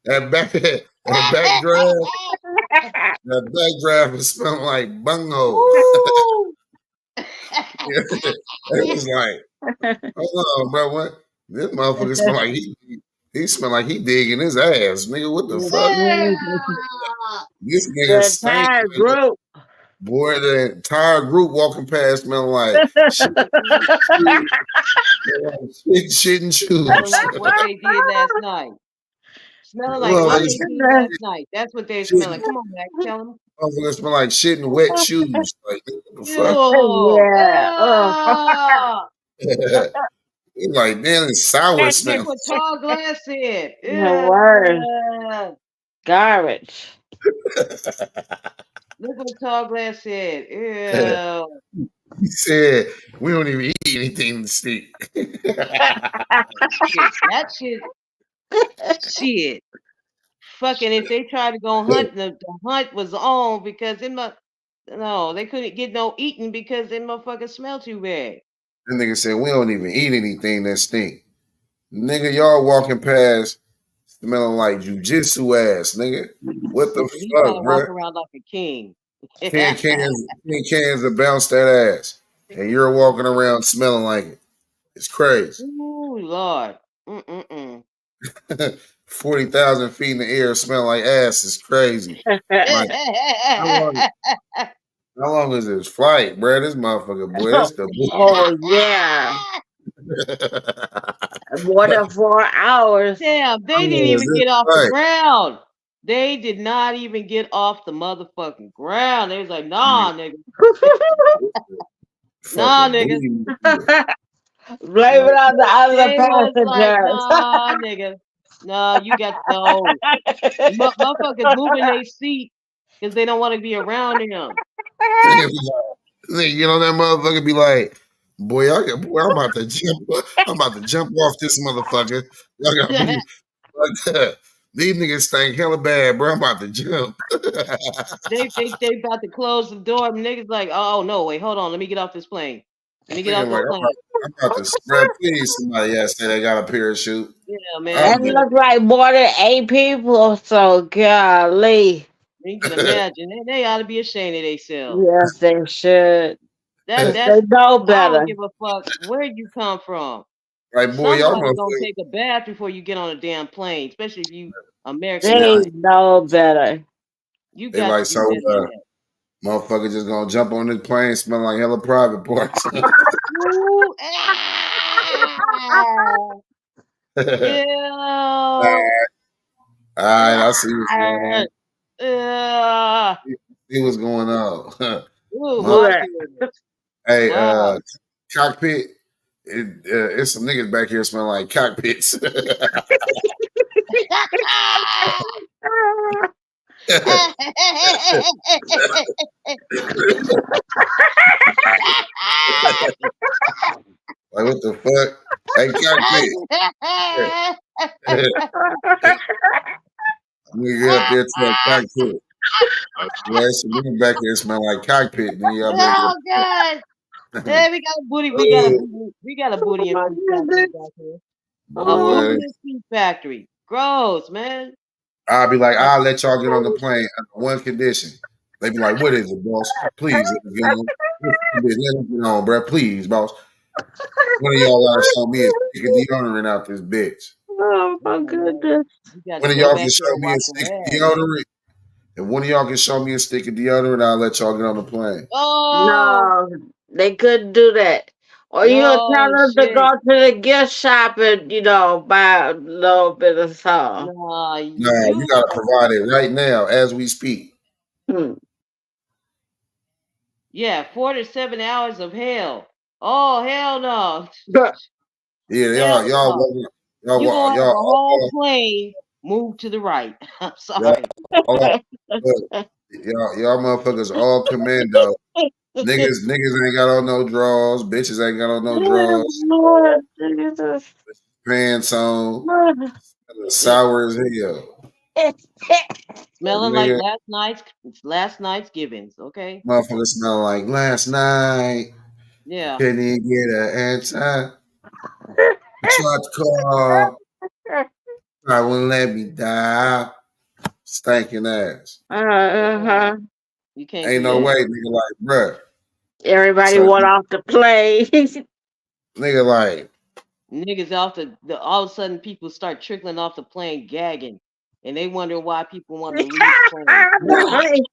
that backdraft was smelling like bungo. It was like, hold on, bro. What? This motherfucker smell like he smell like he digging his ass, nigga. What the fuck? This nigga The stank. entire group. Boy, the entire group walking past smelling like shit and shoes. Smelling like what they did last night. Smelling like what they did last night. That's what they're smelling. Come on, Mac, tell them. Motherfucker smell like shit and wet shoes. Like, what the fuck? Yeah. It's like, damn, it's sour That's smell. what tall glass said. The worst. Garbage. Look what tall glass said. Ew. He said, we don't even eat anything to stink. That shit. Fucking if they tried to go hunt, the hunt was on because they couldn't get no eating because them motherfuckers smell too bad. The nigga said, we don't even eat anything that stink. Nigga, y'all walking past smelling like jujitsu ass, nigga. What the You fuck, gotta walk bro? around like a king. 10 cans to bounce that ass. And you're walking around smelling like it. It's crazy. Ooh, Lord. 40,000 feet in the air smelling like ass is crazy. Like, how long is this flight, bro? This motherfucker, boy, this the Oh, yeah. More than 4 hours. Damn, they didn't even get off the ground. They did not even get off the motherfucking ground. They was like, nah, nigga. Nah, nigga. Blame it on the other passengers. Like, nah, nigga. No, you got no. Motherfuckers moving their seat because they don't want to be around him. You know that motherfucker be like, boy, I'm about to jump off this motherfucker. Y'all gotta be like that. These niggas stink hella bad, bro. I'm about to jump. They about to close the door. Niggas like, oh no, wait, hold on. Let me get off this plane. Let me get off this plane. I'm about to spread. Please, somebody else say they got a parachute. Yeah, man. It looked like more than 8 people. So golly. You can imagine. They ought to be ashamed of themselves. Yes, they should. That's they know better. I don't give a fuck where you come from. Like, boy, y'all Somebody's gonna take a bath before you get on a damn plane, especially if you American. They know better. You they got like, to so motherfucker just gonna jump on this plane, smell like hella private parts. All right, I see what's going on. See what's going on. Hey, cockpit. It's some niggas back here smelling like cockpits. Like, what the fuck? Hey, cockpit. Nigga up there to a cockpit. There's some niggas back here smell like cockpit. Oh God! Hey, we got a booty. We got a booty in the factory back here. A booty in the factory. Gross, man. I'll be like, I'll let y'all get on the plane under one condition. They be like, what is it, boss? Please, let me get on. Let me get on, bro. Please, boss. One of y'all gotta show me a stick of deodorant out this bitch. Oh my goodness. One of y'all can show me a stick of deodorant. If one of y'all can show me a stick of deodorant, I'll let y'all get on the plane. No, they couldn't do that. Or you know, tell them to go to the gift shop and buy a little bit of something. No, you gotta provide it right now as we speak. Yeah, 4 to 7 hours of hell. Oh hell no. Yeah, y'all you gonna have a whole plane move to the right. I'm sorry. Y'all motherfuckers all commando. Niggas ain't got on no drawers. Bitches ain't got on no drawers. Lord Jesus. Pants on. Sour as hell. Smelling like last night's givings, okay? Motherfuckers smell like last night. Yeah. Couldn't even get an answer. I tried to call. I wouldn't let me die. Stinking ass. You can't Ain't no way, nigga. Like, bruh. Everybody went off the plane. Nigga, like. Niggas all of a sudden people start trickling off the plane gagging. And they wonder why people want to leave the plane.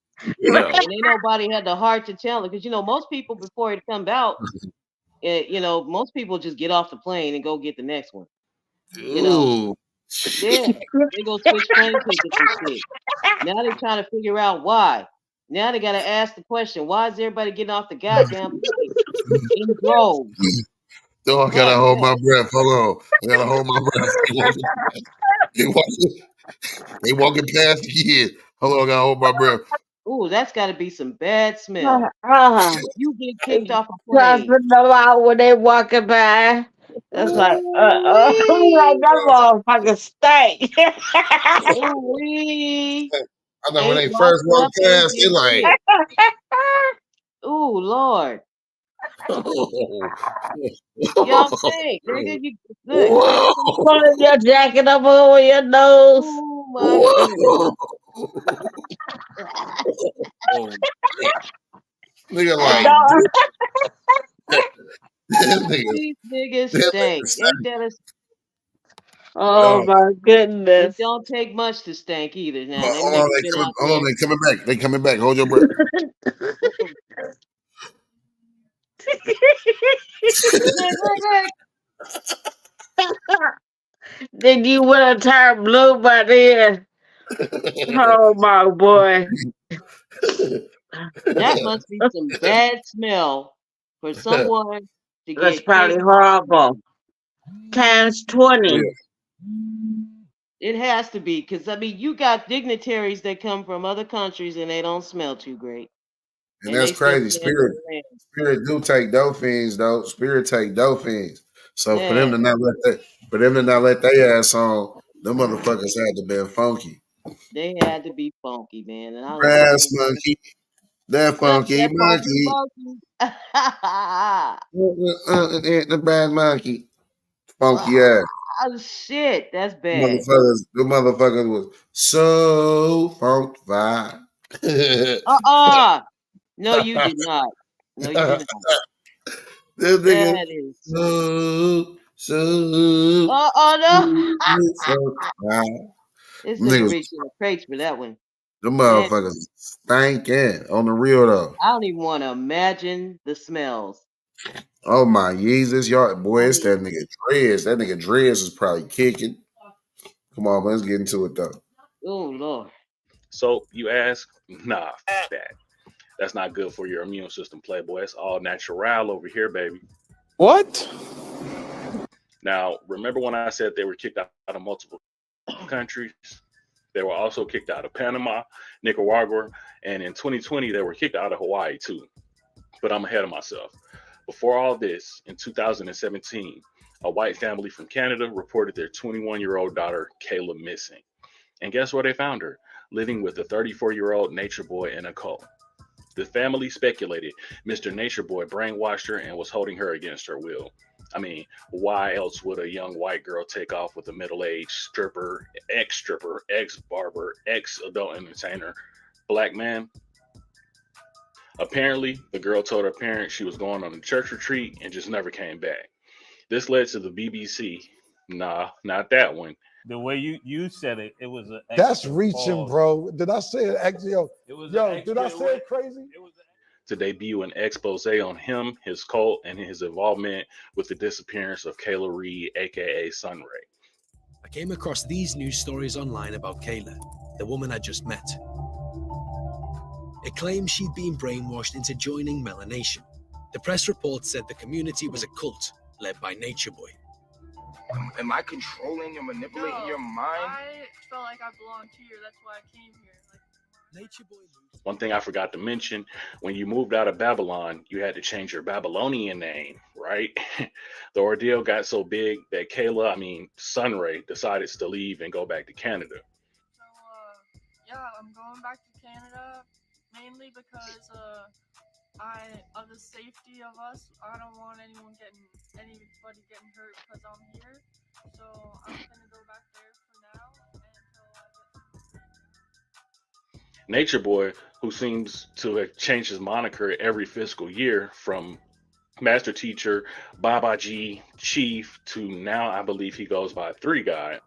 And ain't nobody had the heart to tell them. Because, most people before it comes out, most people just get off the plane and go get the next one. Yeah, they go switch plane tickets and shit. Now they're trying to figure out why. Now they got to ask the question, why is everybody getting off the goddamn plane in droves? Oh, I gotta hold my breath. Hold on. I gotta hold my breath. They walking past the kid. Hold on, I gotta hold my breath. Ooh, that's got to be some bad smell. You get kicked off a Just plane. them out when they walking by. It's like, like that motherfucker stink. I know when they first walk past, they like, ooh, Lord. Y'all think, nigga, you Pulling your jacket up over your nose. Oh my goodness. Nigga like, These niggas stink. Ain't that a... Oh my goodness. It don't take much to stink either. Now hold on, they coming back. They coming back. Hold your breath. Then you would have turned blue by then. Oh my boy. That must be some bad smell for someone to get. That's probably horrible. Times 20. It has to be, because you got dignitaries that come from other countries and they don't smell too great. And that's crazy. Spirit do take dolphins though. Spirit take dolphins. So for them to not let their ass on, them motherfuckers had to be funky. They had to be funky, man. And Brass monkey. That funky monkey. The brass monkey. Funky ass. Oh shit, that's bad. The motherfuckers was so funkified. No, you did not. No, you did not. That is so no. This nigga reached in the crates for that one. The motherfuckers stinking on the real though. I don't even want to imagine the smells. Oh my Jesus, y'all boy, it's that nigga Dreads. That nigga Dreads is probably kicking. Come on, let's get into it though. Oh Lord. So you ask, nah, that. That's not good for your immune system, Playboy. It's all natural over here, baby. What? Now, remember when I said they were kicked out of multiple countries? They were also kicked out of Panama, Nicaragua, and in 2020, they were kicked out of Hawaii too. But I'm ahead of myself. Before all this, in 2017, a white family from Canada reported their 21-year-old daughter, Kayla, missing. And guess where they found her? Living with a 34-year-old nature boy in a cult. The family speculated Mr. Nature Boy brainwashed her and was holding her against her will. I mean, why else would a young white girl take off with a middle-aged stripper, ex-barber, ex-adult entertainer, black man? Apparently, the girl told her parents she was going on a church retreat and just never came back. This led to the BBC. Nah, not that one. The way you said it, it was an That's extra reaching, pause. bro. Did I say it? Yo, It was yo, an did I extra say it crazy? To debut an expose on him, his cult, and his involvement with the disappearance of Kayla Reed, aka Sunray. I came across these news stories online about Kayla, the woman I just met. It claimed she'd been brainwashed into joining Melanation. The press report said the community was a cult led by Nature Boy. Am I controlling and manipulating your mind? I felt like I belonged here. That's why I came here. Nature Boy. One thing I forgot to mention, when you moved out of Babylon, you had to change your Babylonian name, right? The ordeal got so big that Sunray decided to leave and go back to Canada. Yeah, I'm going back to Canada mainly because of the safety of us. I don't want anybody getting hurt because I'm here. So I'm gonna go back there for now until I get. Nature Boy, who seems to have changed his moniker every fiscal year from Master Teacher, Babaji, Chief, to now I believe he goes by 3 Guy.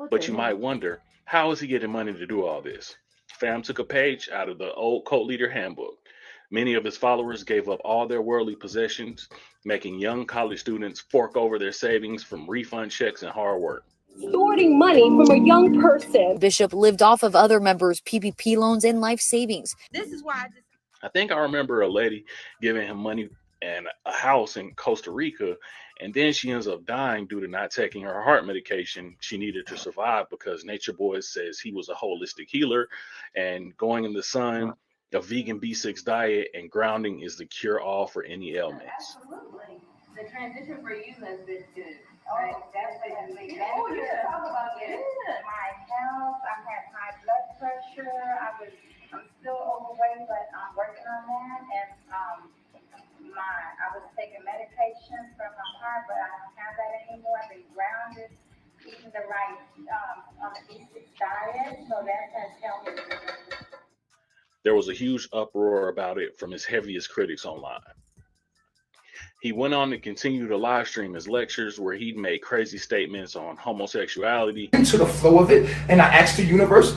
But you might wonder, how is he getting money to do all this? Fam took a page out of the old cult leader handbook. Many of his followers gave up all their worldly possessions, making young college students fork over their savings from refund checks and hard work. Extorting money from a young person. Bishop lived off of other members' PPP loans and life savings. This is why I think I remember a lady giving him money and a house in Costa Rica, and then she ends up dying due to not taking her heart medication she needed to survive because Nature Boy says he was a holistic healer, and going in the sun, a vegan B6 diet, and grounding is the cure-all for any ailments. Absolutely. The transition for you has been good. Right? That's been big. Oh, yeah. Talk about it. My health, I had high blood pressure. I'm still overweight, but I'm working on that. And I was taking medication for my heart, but I don't have that anymore. I've been grounded, eating the right on the B6 diet, so that has helped me. There was a huge uproar about it from his heaviest critics online. He went on to continue to live stream his lectures where he'd make crazy statements on homosexuality. Into the flow of it, and I asked the universe,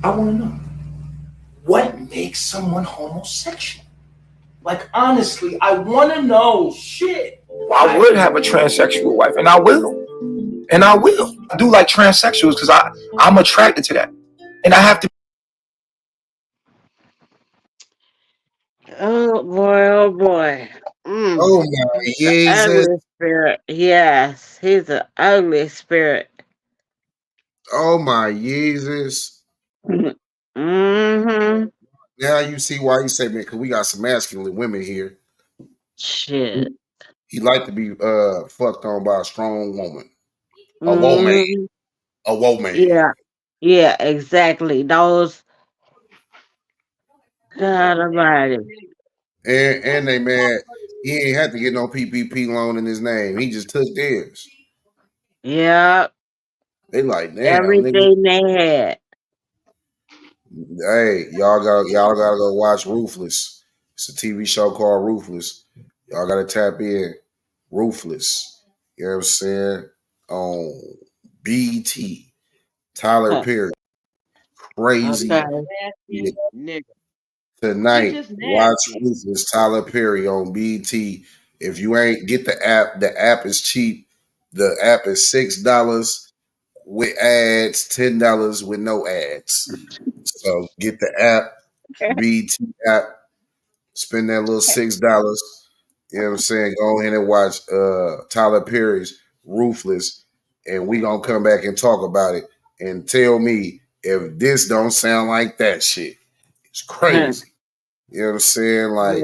I want to know, what makes someone homosexual? Like, honestly, I want to know. Shit. I would have a transsexual wife, and I will. And I will. I do like transsexuals because I'm attracted to that. And I have to. Oh boy, oh boy. Oh my He's an Jesus. ugly spirit. Yes, he's an ugly spirit. Oh my Jesus. Mm-hmm. Now you see why he said, man, because we got some masculine women here. Shit. He like to be fucked on by a strong woman. A woman. A woman. Yeah. Yeah, exactly. Those. God Almighty. And they mad. He ain't had to get no PPP loan in his name. He just took theirs. Yeah. They like, damn, Everything nigga. they had. Hey, y'all gotta go watch Ruthless. It's a TV show called Ruthless. Y'all gotta tap in. Ruthless. You know what I'm saying? On BT. Tyler Perry. Crazy. Nasty nigga. Tonight, just watch nasty. Ruthless. Tyler Perry on BT. If you ain't get the app is cheap. The app is $6 with ads, $10 with no ads. So get the app, BT app, spend that little $6. You know what I'm saying? Go ahead and watch Tyler Perry's Ruthless, and we gonna come back and talk about it and tell me if this don't sound like that shit. It's crazy. You know what I'm saying? Like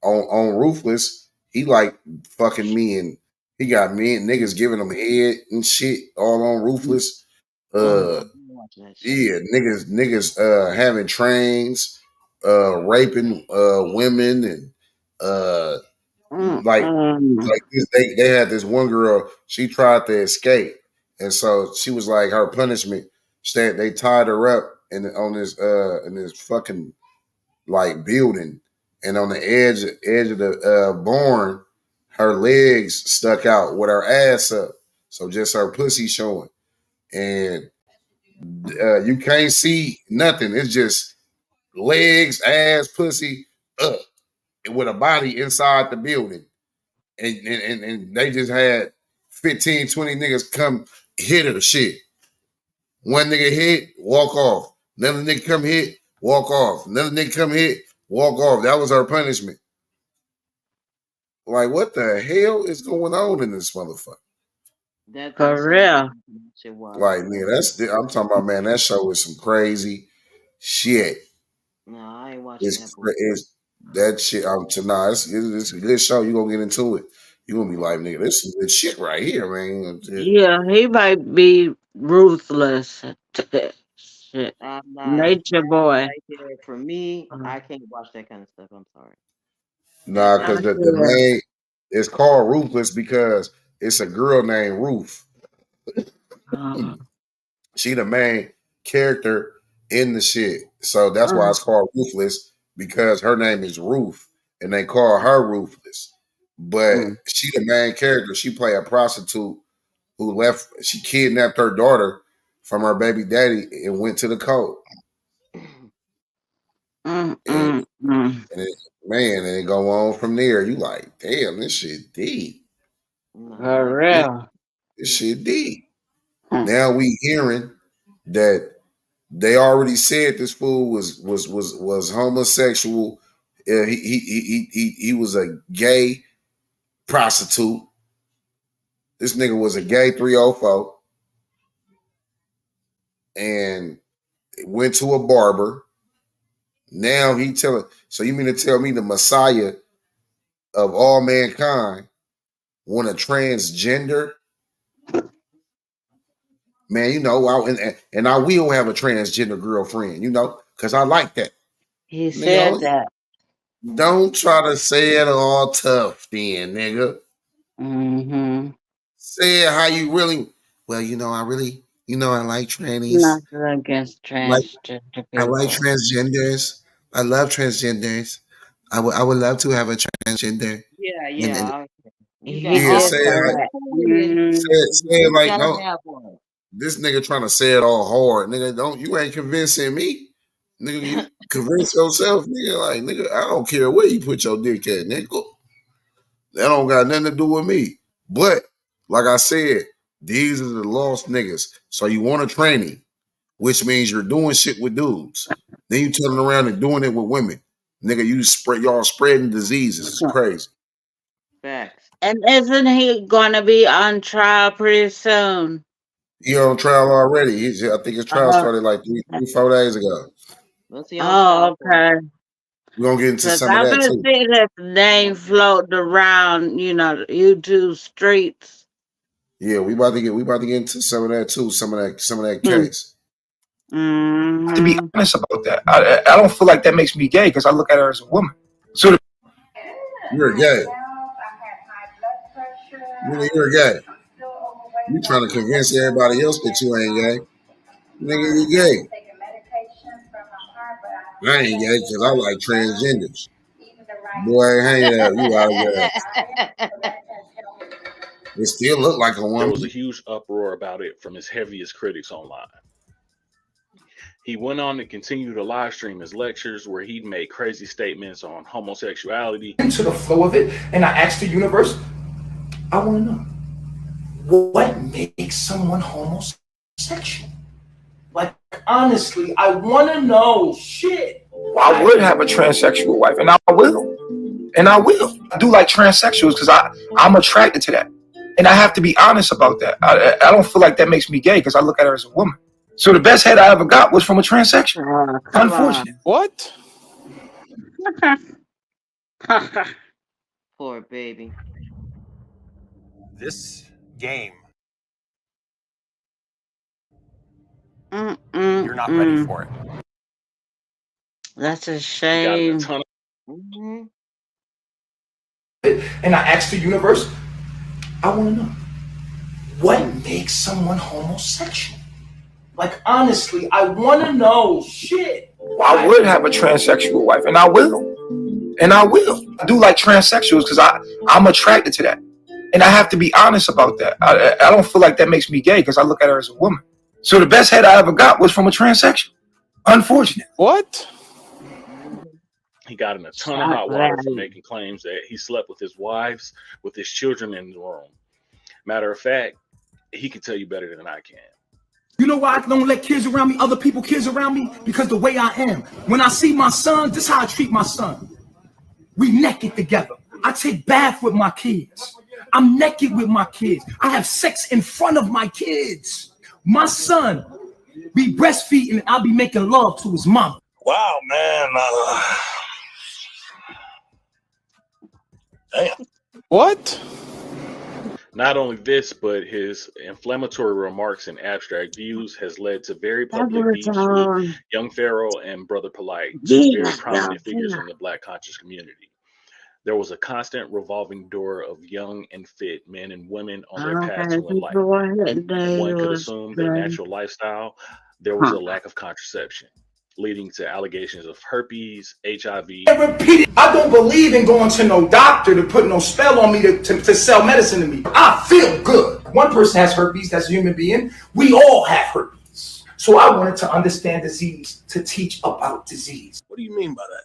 on Ruthless, he like fucking me, and he got me and niggas giving him head and shit all on Ruthless. that shit. Yeah, niggas having trains, raping women and like this, they had this one girl, she tried to escape. And so she was like her punishment, they tied her up on this in this fucking like building, and on the edge of the barn, her legs stuck out with her ass up. So just her pussy showing. And you can't see nothing. It's just legs, ass, pussy up with a body inside the building. And they just had 15, 20 niggas come hit her shit. One nigga hit, walk off. Another nigga come hit, walk off. Another nigga come hit, walk off. That was her punishment. Like, what the hell is going on in this motherfucker? That's For real. shit was. Like, man, I'm talking about, man, that show is some crazy shit. No, I ain't watching that. It's that shit. It's a good show. You gonna get into it. You gonna be like, nigga, this is good shit right here, man. Yeah, he might be ruthless. Shit. Nature boy. Right there. For me, I can't watch that kind of stuff. I'm sorry. Nah, because the main, it's called Ruthless because it's a girl named Ruth. She the main character in the shit. So that's why it's called Ruthless, because her name is Ruth and they call her Ruthless. But she the main character. She play a prostitute who left. She kidnapped her daughter from her baby daddy and went to the coast. And it go on from there. You like, damn, this shit deep. For real. This shit deep. Now we hearing that they already said this fool was homosexual. He was a gay prostitute. This nigga was a gay 304 and went to a barber. Now he telling. So you mean to tell me the Messiah of all mankind want a transgender? Man, you know, and I will have a transgender girlfriend, you know, because I like that. He said that. Don't try to say it all tough then, nigga. Say it how you really, well, you know, I like trannies. Nothing against transgender people. I like transgenders. I love transgenders. I would love to have a transgender. Yeah. Say it like, no. This nigga trying to say it all hard. Nigga, you ain't convincing me. Nigga, you convince yourself, nigga. Like, nigga, I don't care where you put your dick at, nigga. That don't got nothing to do with me. But, like I said, these are the lost niggas. So you want a trainee, which means you're doing shit with dudes. Then you turning around and doing it with women. Nigga, y'all spreading diseases. It's crazy. Facts. And isn't he gonna be on trial pretty soon? He on trial already. I think his trial started like 3-4 days ago. Oh, okay. We're gonna get into some of I've that been too. seeing his name floating around, you know, YouTube streets. Yeah, we about to get into some of that too. Some of that case. To be honest about that, I don't feel like that makes me gay because I look at her as a woman. So you're gay. You're gay. You trying to convince everybody else that you ain't gay. Nigga, you gay. I ain't gay because I like transgenders. Boy, hang out. You out of there. It still look like a woman. There was a huge uproar about it from his heaviest critics online. He went on to continue to live stream his lectures where he'd make crazy statements on homosexuality. Into the flow of it, and I asked the universe, I want to know, what makes someone homosexual? Like, honestly, I want to know. Shit. I would have a transsexual wife, and I will. I do like transsexuals because I'm attracted to that. And I have to be honest about that. I don't feel like that makes me gay because I look at her as a woman. So the best head I ever got was from a transsexual. Unfortunate. What? Poor baby. This game You're not ready for it. That's a He got in a shame. ton of And I asked the universe, I want to know, what makes someone homosexual? Like, honestly, I want to know. Shit. I would have a transsexual wife, and I will. And I will. I do like transsexuals because I'm attracted to that. And I have to be honest about that. I don't feel like that makes me gay because I look at her as a woman. So the best head I ever got was from a transsexual. Unfortunate. What? He got in a ton of hot water for making claims that he slept with his wives, with his children in the room. Matter of fact, he can tell you better than I can. You know why I don't let kids around me, other people kids around me? Because the way I am. When I see my son, this is how I treat my son. We naked together. I take bath with my kids. I'm naked with my kids. I have sex in front of my kids. My son be breastfeeding and I'll be making love to his mom. Wow, man. Damn. What? Not only this, but his inflammatory remarks and abstract views has led to very public beefs with Young Pharaoh and Brother Polite, two very prominent figures in the Black conscious community. There was a constant revolving door of young and fit men and women on their path to enlightenment. One could assume their natural lifestyle, there was a lack of contraception, leading to allegations of herpes, HIV. I don't believe in going to no doctor to put no spell on me to sell medicine to me. I feel good. One person has herpes, that's a human being. We all have herpes. So I wanted to understand disease, to teach about disease. What do you mean by that?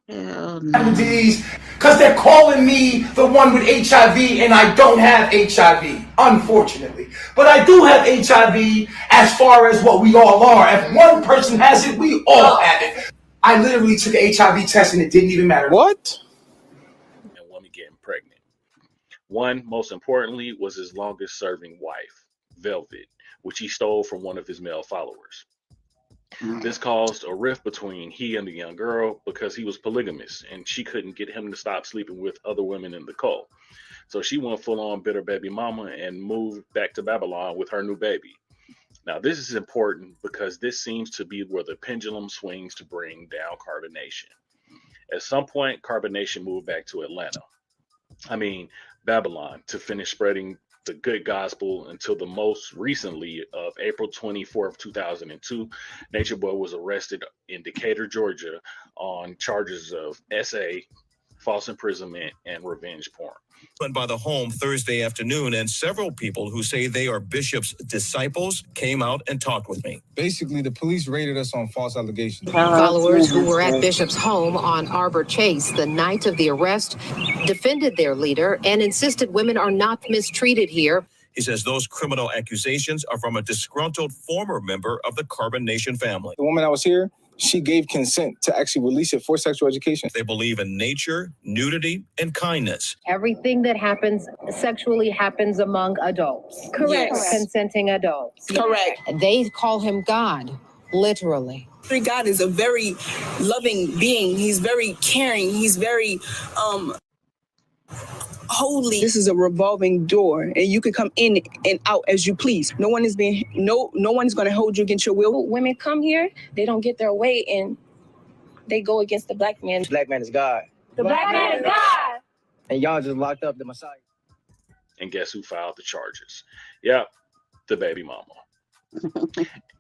Disease, because they're calling me the one with HIV and I don't have HIV, unfortunately. But I do have HIV as far as what we all are. If one person has it, we all have it. I literally took an HIV test and it didn't even matter. What? And woman getting pregnant. One, most importantly, was his longest serving wife, Velvet, which he stole from one of his male followers. This caused a rift between he and the young girl because he was polygamous and she couldn't get him to stop sleeping with other women in the cult. So she went full on bitter baby mama and moved back to Babylon with her new baby. Now, this is important because this seems to be where the pendulum swings to bring down Carbonation. At some point, Carbonation moved back to Babylon, to finish spreading the good gospel until the most recently of April 24th, 2002, Nature Boy was arrested in Decatur, Georgia on charges of SA, false imprisonment, and revenge porn. Went by the home Thursday afternoon, and several people who say they are Bishop's disciples came out and talked with me. Basically, the police raided us on false allegations. Followers who were at Bishop's home on Arbor Chase the night of the arrest defended their leader and insisted women are not mistreated here. He says those criminal accusations are from a disgruntled former member of the Carbonation family. The woman that was here, she gave consent to actually release it for sexual education. They believe in nature, nudity, and kindness. Everything that happens sexually happens among adults. Correct. Yes. Consenting adults. Correct. They call him God, literally. God is a very loving being. He's very caring. He's very holy. This is a revolving door, and you can come in and out as you please. No one is going to hold you against your will. Women come here, they don't get their way, and they go against the black man. The black man is God. The black man is God. And y'all just locked up the Messiah. And guess who filed the charges? Yep, the baby mama.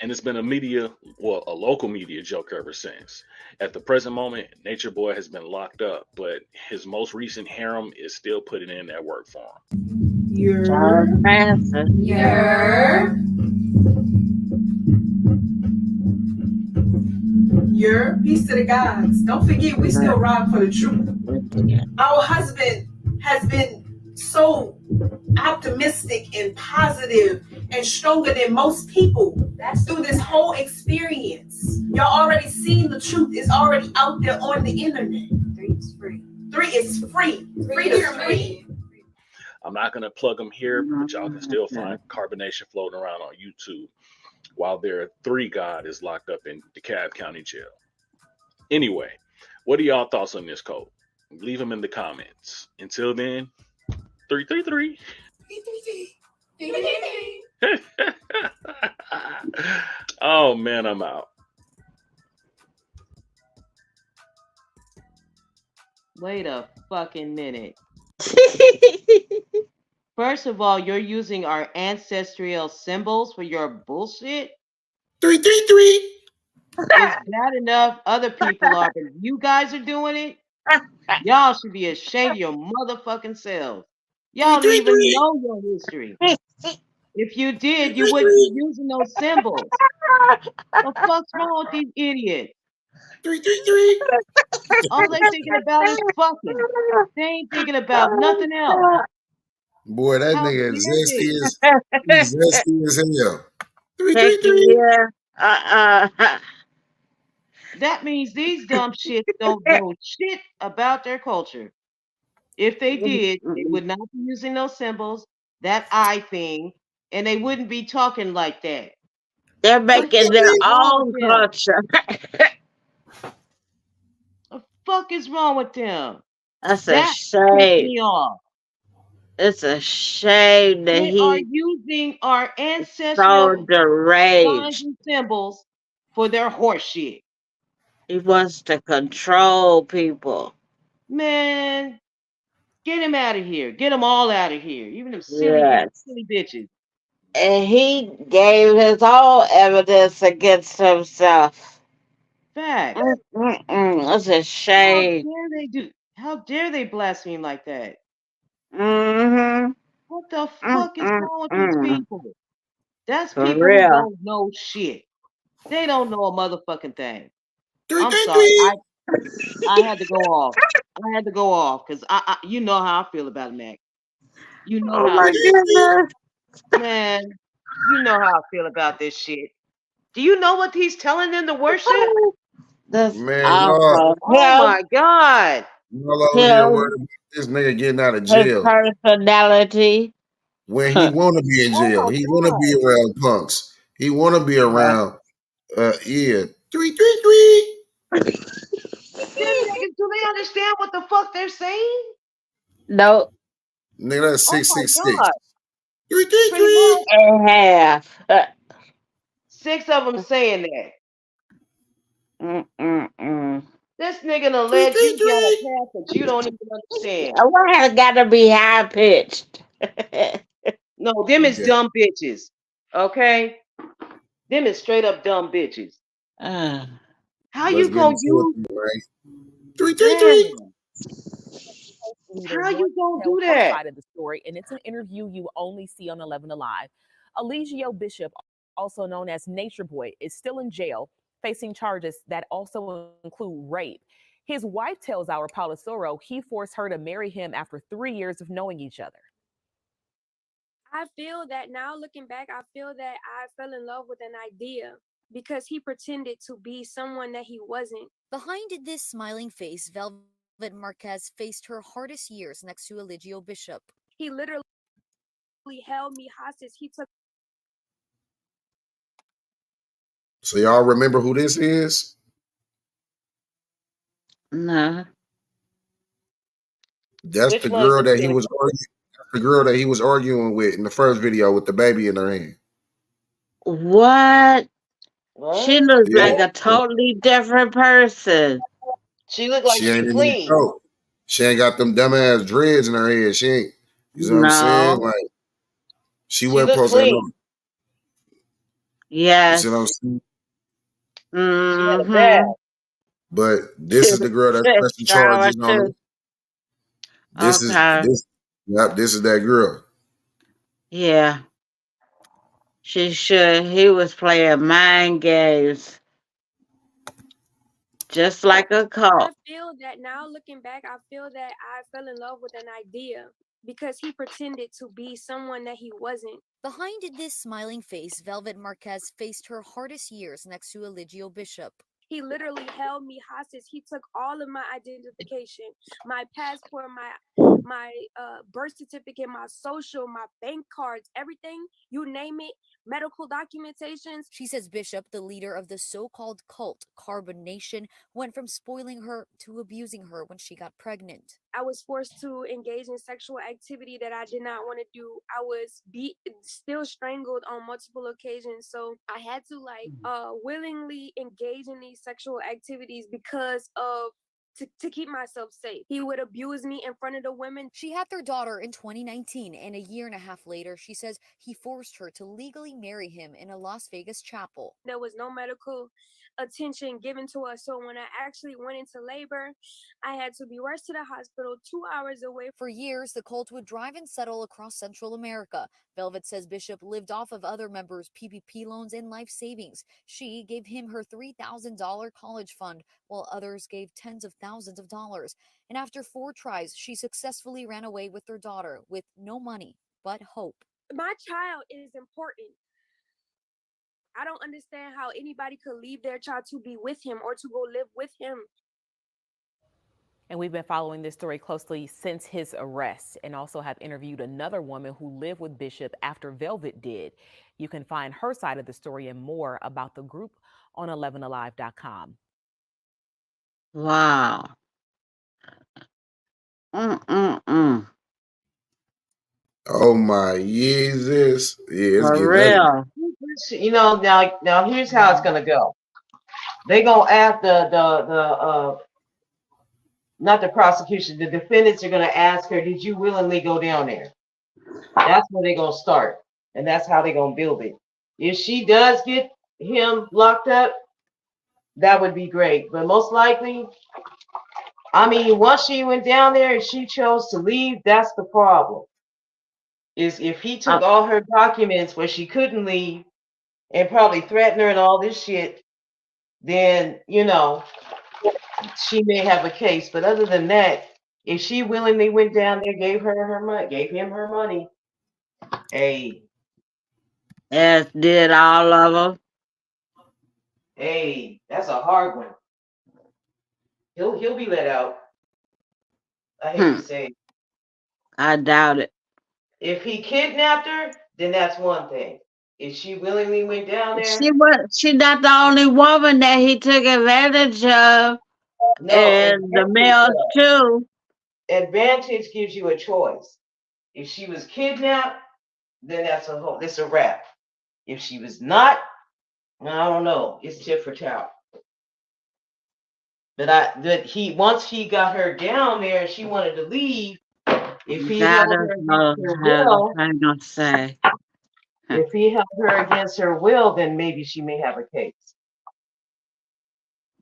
And it's been a local media joke ever since. At the present moment, Nature Boy has been locked up, but his most recent harem is still putting in that work for him. Your peace to the gods. Don't forget, we still ride for the truth. Our husband has been so optimistic and positive and stronger than most people. That's through this whole experience. Y'all already seen the truth. It's already out there on the internet. 3 is free. 3 is free. Freedom is free. I'm not going to plug them here, but y'all can still find Carbonation floating around on YouTube while their 3 God is locked up in DeKalb County Jail. Anyway, what are y'all thoughts on this code? Leave them in the comments. Until then, 333. Oh man, I'm out. Wait a fucking minute. First of all, you're using our ancestral symbols for your bullshit. 333. It's bad enough other people are, but you guys are doing it. Y'all should be ashamed of your motherfucking selves. Y'all don't even know your history. If you did, you wouldn't be using those symbols. The fuck's wrong with these idiots? 333. All they thinking about is fucking. They ain't thinking about nothing else. Boy, that How nigga dare zesty they? he's zesty as hell. Heck 333. yeah. That means these dumb shits don't know shit about their culture. If they did, they would not be using those symbols, that eye thing, and they wouldn't be talking like that. They're making their own culture. The fuck is wrong with them? That's a That pissed shame. me off. It's a shame that They are he using our so ancestral signs deranged. and symbols for their horse shit. He wants to control people. Man, get him out of here. Get them all out of here. Even them silly, Yes. silly bitches. And he gave his own evidence against himself. Fact. It's a How shame. dare they do? How dare they blaspheme like that? Mm-hmm. What the fuck is wrong with these people? That's For people who real. don't know shit. They don't know a motherfucking thing. I'm sorry. I had to go off. I had to go off because I you know how I feel about it, Mac. You know Oh how my goodness. man. You know how I feel about this shit. Do you know what he's telling them to worship? That's Man, awful. Oh my god. y'all over here Him, worried about this nigga getting out of his jail personality. when he want to be in jail. my He want to be around punks. He want to be around. Yeah, 333. Them niggas, do they understand what the fuck they're saying? No. Nigga, that's Oh my 666. god. 333. And half. 6 of them saying that. This nigga done led you down a path that you don't even understand. Why has it got to be high pitched? No, them is dumb bitches. Okay? Them is straight up dumb bitches. How you gonna use 333. How you gonna do her that? side of the story, and it's an interview you only see on 11 Alive. Eligio Bishop, also known as Nature Boy, is still in jail, facing charges that also include rape. His wife tells our Paula Soro he forced her to marry him after 3 years of knowing each other. I feel that now looking back, I feel that I fell in love with an idea because he pretended to be someone that he wasn't. Behind this smiling face, Velvet Marquez faced her hardest years next to Eligio Bishop. He literally held me hostage. He took. So y'all remember who this is? No. That's Which the one is girl this that he was arguing. The girl that he was arguing with in the first video with the baby in her hand. What? She looks Yeah. like a totally different person. She looked like She she ain't even clean. know. She ain't got them dumbass dreads in her head. She ain't. You know what I'm saying? No. Like she She wasn't looked supposed to clean. know. You Yes. see what I'm saying? She had a bag. Mm-hmm. But this is the girl that's pressing charges on her. This is Okay. this is that girl. Yeah. She should. He was playing mind games. Just like a I cult. feel that now looking back, I feel that I fell in love with an idea because he pretended to be someone that he wasn't. Behind this smiling face, Velvet Marquez faced her hardest years next to Eligio Bishop. He literally held me hostage. He took all of my identification, my passport, my birth certificate, my social, my bank cards, everything, you name it, medical documentations. She says Bishop, the leader of the so-called cult Carbon Nation, went from spoiling her to abusing her when she got pregnant. I was forced to engage in sexual activity that I did not want to do. I was still strangled on multiple occasions. So I had to willingly engage in these sexual activities because of to keep myself safe. He would abuse me in front of the women. She had their daughter in 2019, and a year and a half later, she says he forced her to legally marry him in a Las Vegas chapel. There was no medical attention given to us. So when I actually went into labor, I had to be rushed to the hospital 2 hours away. For years, the cult would drive and settle across Central America. Velvet says Bishop lived off of other members' PPP loans and life savings. She gave him her $3,000 college fund, while others gave tens of thousands of dollars. And after 4 tries, she successfully ran away with their daughter with no money but hope. My child is important. I don't understand how anybody could leave their child to be with him or to go live with him. And we've been following this story closely since his arrest, and also have interviewed another woman who lived with Bishop after Velvet did. You can find her side of the story and more about the group on 11alive.com. Wow. Oh my Jesus. Yeah, it's For getting real. You know, now here's how it's gonna go. They gonna ask not the prosecution, the defendants are gonna ask her, did you willingly go down there? That's where they're gonna start, and that's how they're gonna build it. If she does get him locked up, that would be great. But most likely, I mean, once she went down there and she chose to leave, that's the problem. Is if he took all her documents where she couldn't leave and probably threatened her and all this shit, then, you know, she may have a case. But other than that, if she willingly went down there, gave him her money, hey. As did all of them. Hey, that's a hard one. He'll be let out. I hate to say it. I doubt it. If he kidnapped her, then that's one thing. If she willingly went down there, She not the only woman that he took advantage of. no, And the males too. Advantage gives you a choice. If she was kidnapped, then it's a wrap. If she was not, I don't know. It's tit for tat. But once he got her down there, she wanted to leave. If he held her against her will, I'm gonna say. if he held her against her will, then maybe she may have a case.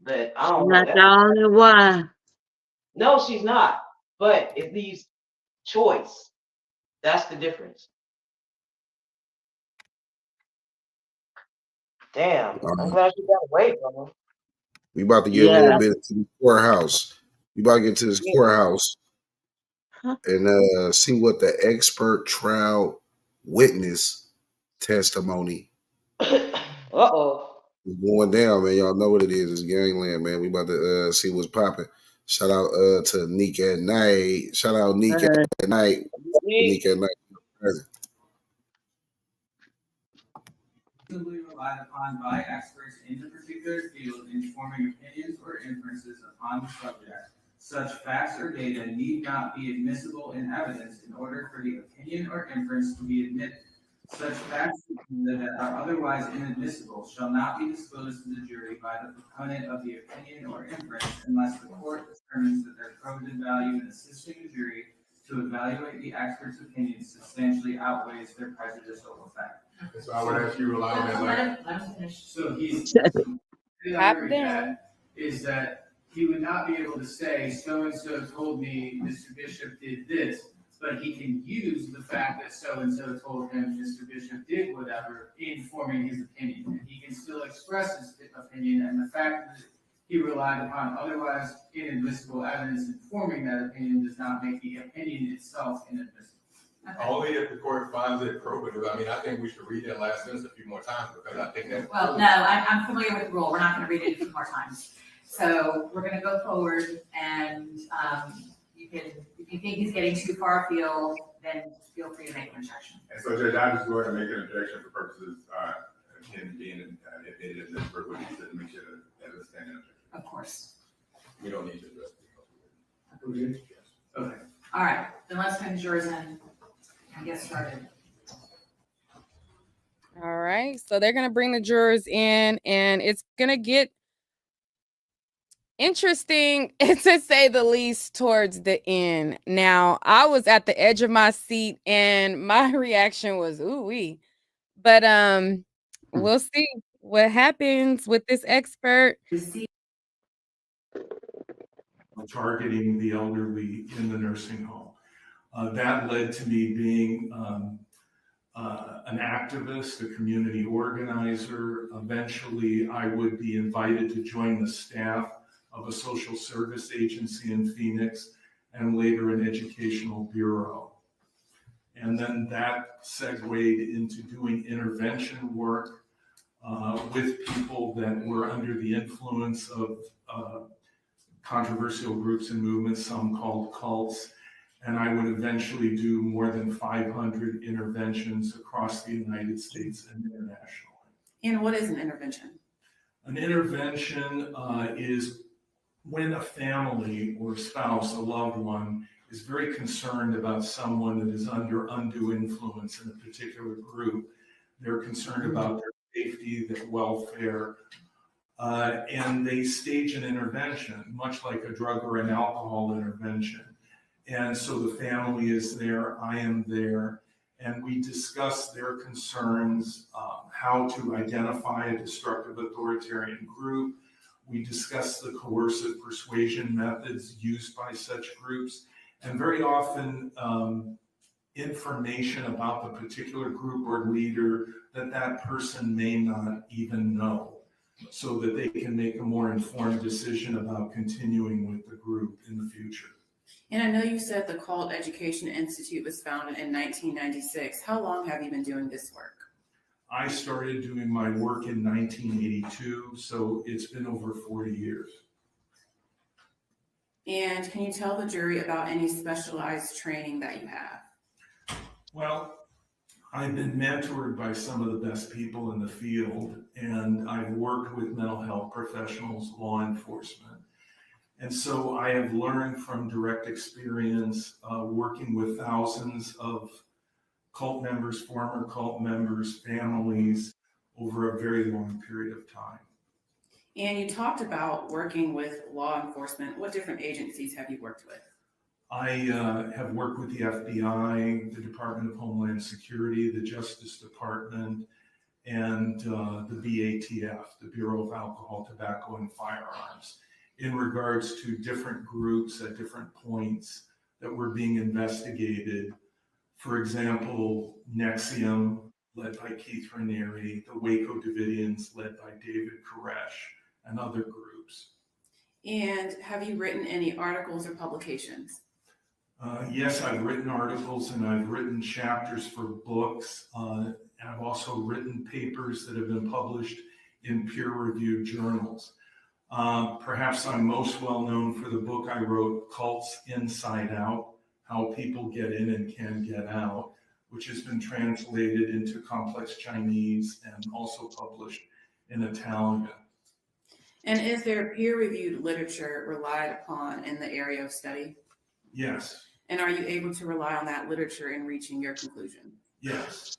But I don't know. Not the only one. No, she's not. But it leaves choice. That's the difference. Damn. I'm glad you got away from him. We about to get a little bit into the courthouse. We about to get to this courthouse and see what the expert trial witness testimony is going down, man. Y'all know what it is. It's Gangland, man. We about to see what's popping. Shout out to Neek at Night. Shout out Neek at Night. Neek at Night. Relied upon by experts in the particular field in forming opinions or inferences upon the subject. Such facts or data need not be admissible in evidence in order for the opinion or inference to be admitted. Such facts that are otherwise inadmissible shall not be disclosed to the jury by the proponent of the opinion or inference unless the court determines that their probative value in assisting the jury to evaluate the expert's opinion substantially outweighs their prejudicial effect. So I would ask you to rely on that. Let him finish. So he's is that he would not be able to say so and so told me Mr. Bishop did this, but he can use the fact that so and so told him Mr. Bishop did whatever in forming his opinion. And he can still express his opinion, and the fact that he relied upon otherwise inadmissible evidence in forming that opinion does not make the opinion itself inadmissible. Only if the court finds it probative. I mean, I think we should read that last sentence a few more times because I think that. Well, no, I'm familiar with the rule. We're not going to read it a few more times. So we're going to go forward, and if you think he's getting too far afield, then feel free to make an objection. And so, Judge, I'm just going to make an objection for purposes, him being admitted in this privilege, to make sure that it's standing objection. Of course. We don't need to address it. Okay. Okay. All right, then let's bring the jurors in and get started. All right, so they're going to bring the jurors in, and it's going to get interesting, to say the least, towards the end. Now, I was at the edge of my seat, and my reaction was, ooh-wee. But we'll see what happens with this expert. Targeting the elderly in the nursing home. That led to me being an activist, a community organizer. Eventually, I would be invited to join the staff of a social service agency in Phoenix and later an educational bureau. And then that segued into doing intervention work with people that were under the influence of controversial groups and movements, some called cults. And I would eventually do more than 500 interventions across the United States and internationally. And what is an intervention? An intervention is when a family or spouse, a loved one, is very concerned about someone that is under undue influence in a particular group. They're concerned about their safety, their welfare, and they stage an intervention, much like a drug or an alcohol intervention. And so the family is there, I am there, and we discuss their concerns, how to identify a destructive authoritarian group. We discuss the coercive persuasion methods used by such groups, and very often information about the particular group or leader that that person may not even know, so that they can make a more informed decision about continuing with the group in the future. And I know you said the Cult Education Institute was founded in 1996. How long have you been doing this work? I started doing my work in 1982, so it's been over 40 years. And can you tell the jury about any specialized training that you have? Well, I've been mentored by some of the best people in the field, and I've worked with mental health professionals, law enforcement. And so I have learned from direct experience working with thousands of cult members, former cult members, families over a very long period of time. And you talked about working with law enforcement. What different agencies have you worked with? I have worked with the FBI, the Department of Homeland Security, the Justice Department, and the BATF, the Bureau of Alcohol, Tobacco, and Firearms, in regards to different groups at different points that were being investigated. For example, NXIVM, led by Keith Raniere, the Waco Davidians, led by David Koresh, and other groups. And have you written any articles or publications? Yes, I've written articles and I've written chapters for books. And I've also written papers that have been published in peer-reviewed journals. Perhaps I'm most well known for the book I wrote, Cults Inside Out, How People Get In and Can Get Out, which has been translated into complex Chinese and also published in Italian. And is there peer-reviewed literature relied upon in the area of study? Yes. And are you able to rely on that literature in reaching your conclusion? Yes.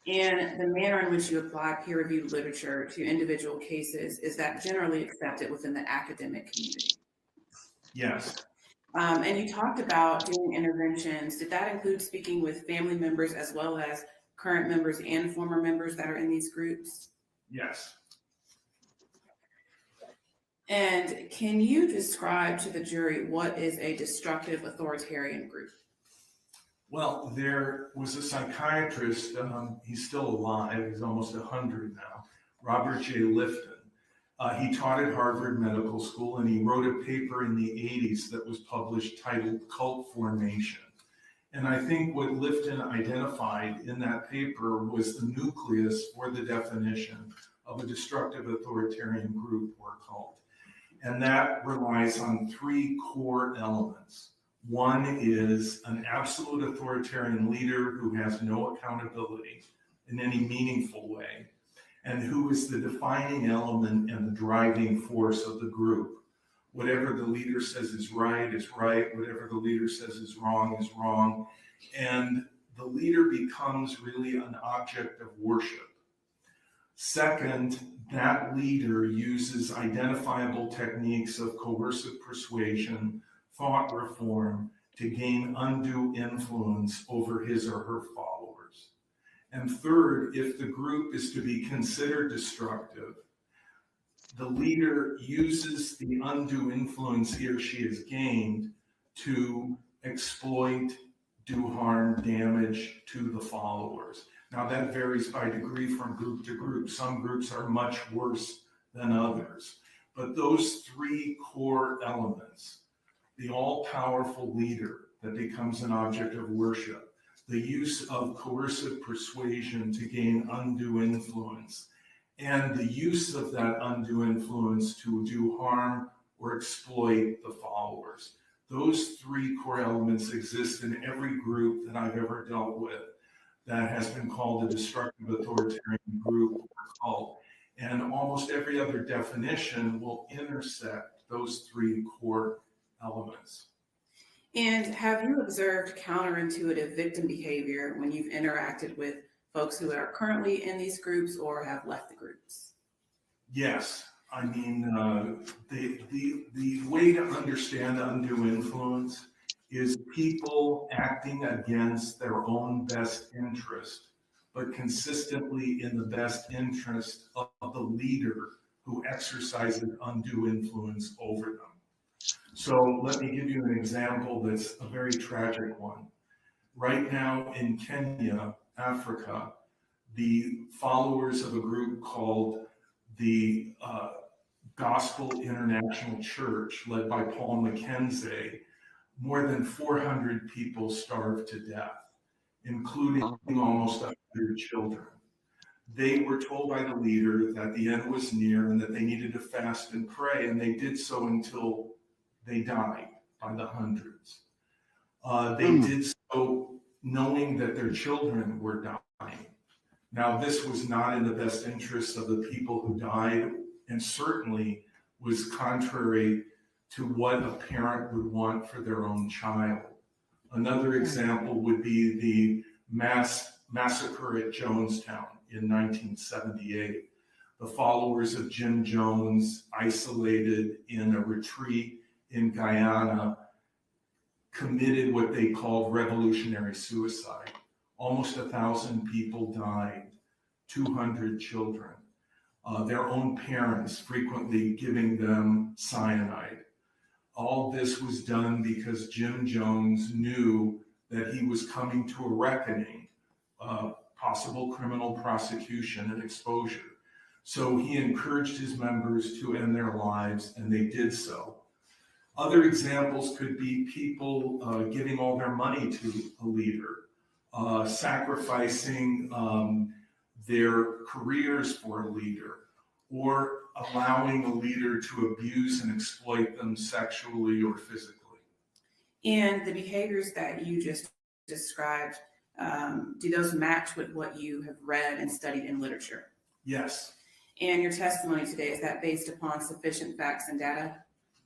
And the manner in which you apply peer-reviewed literature to individual cases, is that generally accepted within the academic community? Yes. And you talked about doing interventions. Did that include speaking with family members as well as current members and former members that are in these groups? Yes. And can you describe to the jury what is a destructive authoritarian group? Well, there was a psychiatrist, he's still alive, he's almost 100 now, Robert J. Lifton. He taught at Harvard Medical School, and he wrote a paper in the 80s that was published titled Cult Formation. And I think what Lifton identified in that paper was the nucleus for the definition of a destructive authoritarian group or cult. And that relies on three core elements. One is an absolute authoritarian leader who has no accountability in any meaningful way, and who is the defining element and the driving force of the group. Whatever the leader says is right, whatever the leader says is wrong, and the leader becomes really an object of worship. Second, that leader uses identifiable techniques of coercive persuasion, thought reform, to gain undue influence over his or her followers. And third, if the group is to be considered destructive, the leader uses the undue influence he or she has gained to exploit, do harm, damage to the followers. Now that varies by degree from group to group. Some groups are much worse than others. But those three core elements, the all-powerful leader that becomes an object of worship, the use of coercive persuasion to gain undue influence, and the use of that undue influence to do harm or exploit the followers. Those three core elements exist in every group that I've ever dealt with that has been called a destructive authoritarian group or cult. And almost every other definition will intersect those three core elements. And have you observed counterintuitive victim behavior when you've interacted with folks who are currently in these groups or have left the groups? Yes, I mean, the way to understand undue influence is people acting against their own best interest, but consistently in the best interest of the leader who exercises undue influence over them. So let me give you an example that's a very tragic one. Right now in Kenya, Africa, the followers of a group called the Gospel International Church, led by Paul Mackenzie, more than 400 people starved to death, including almost 100 children. They were told by the leader that the end was near and that they needed to fast and pray, and they did so until they died by the hundreds. They did so knowing that their children were dying. Now, this was not in the best interest of the people who died, and certainly was contrary to what a parent would want for their own child. Another example would be the massacre at Jonestown in 1978. The followers of Jim Jones, isolated in a retreat in Guyana, committed what they called revolutionary suicide. Almost 1,000 people died, 200 children, their own parents frequently giving them cyanide. All this was done because Jim Jones knew that he was coming to a reckoning, possible criminal prosecution and exposure. So he encouraged his members to end their lives, and they did so. Other examples could be people giving all their money to a leader, sacrificing their careers for a leader, or allowing a leader to abuse and exploit them sexually or physically. And the behaviors that you just described, do those match with what you have read and studied in literature? Yes. And your testimony today, is that based upon sufficient facts and data?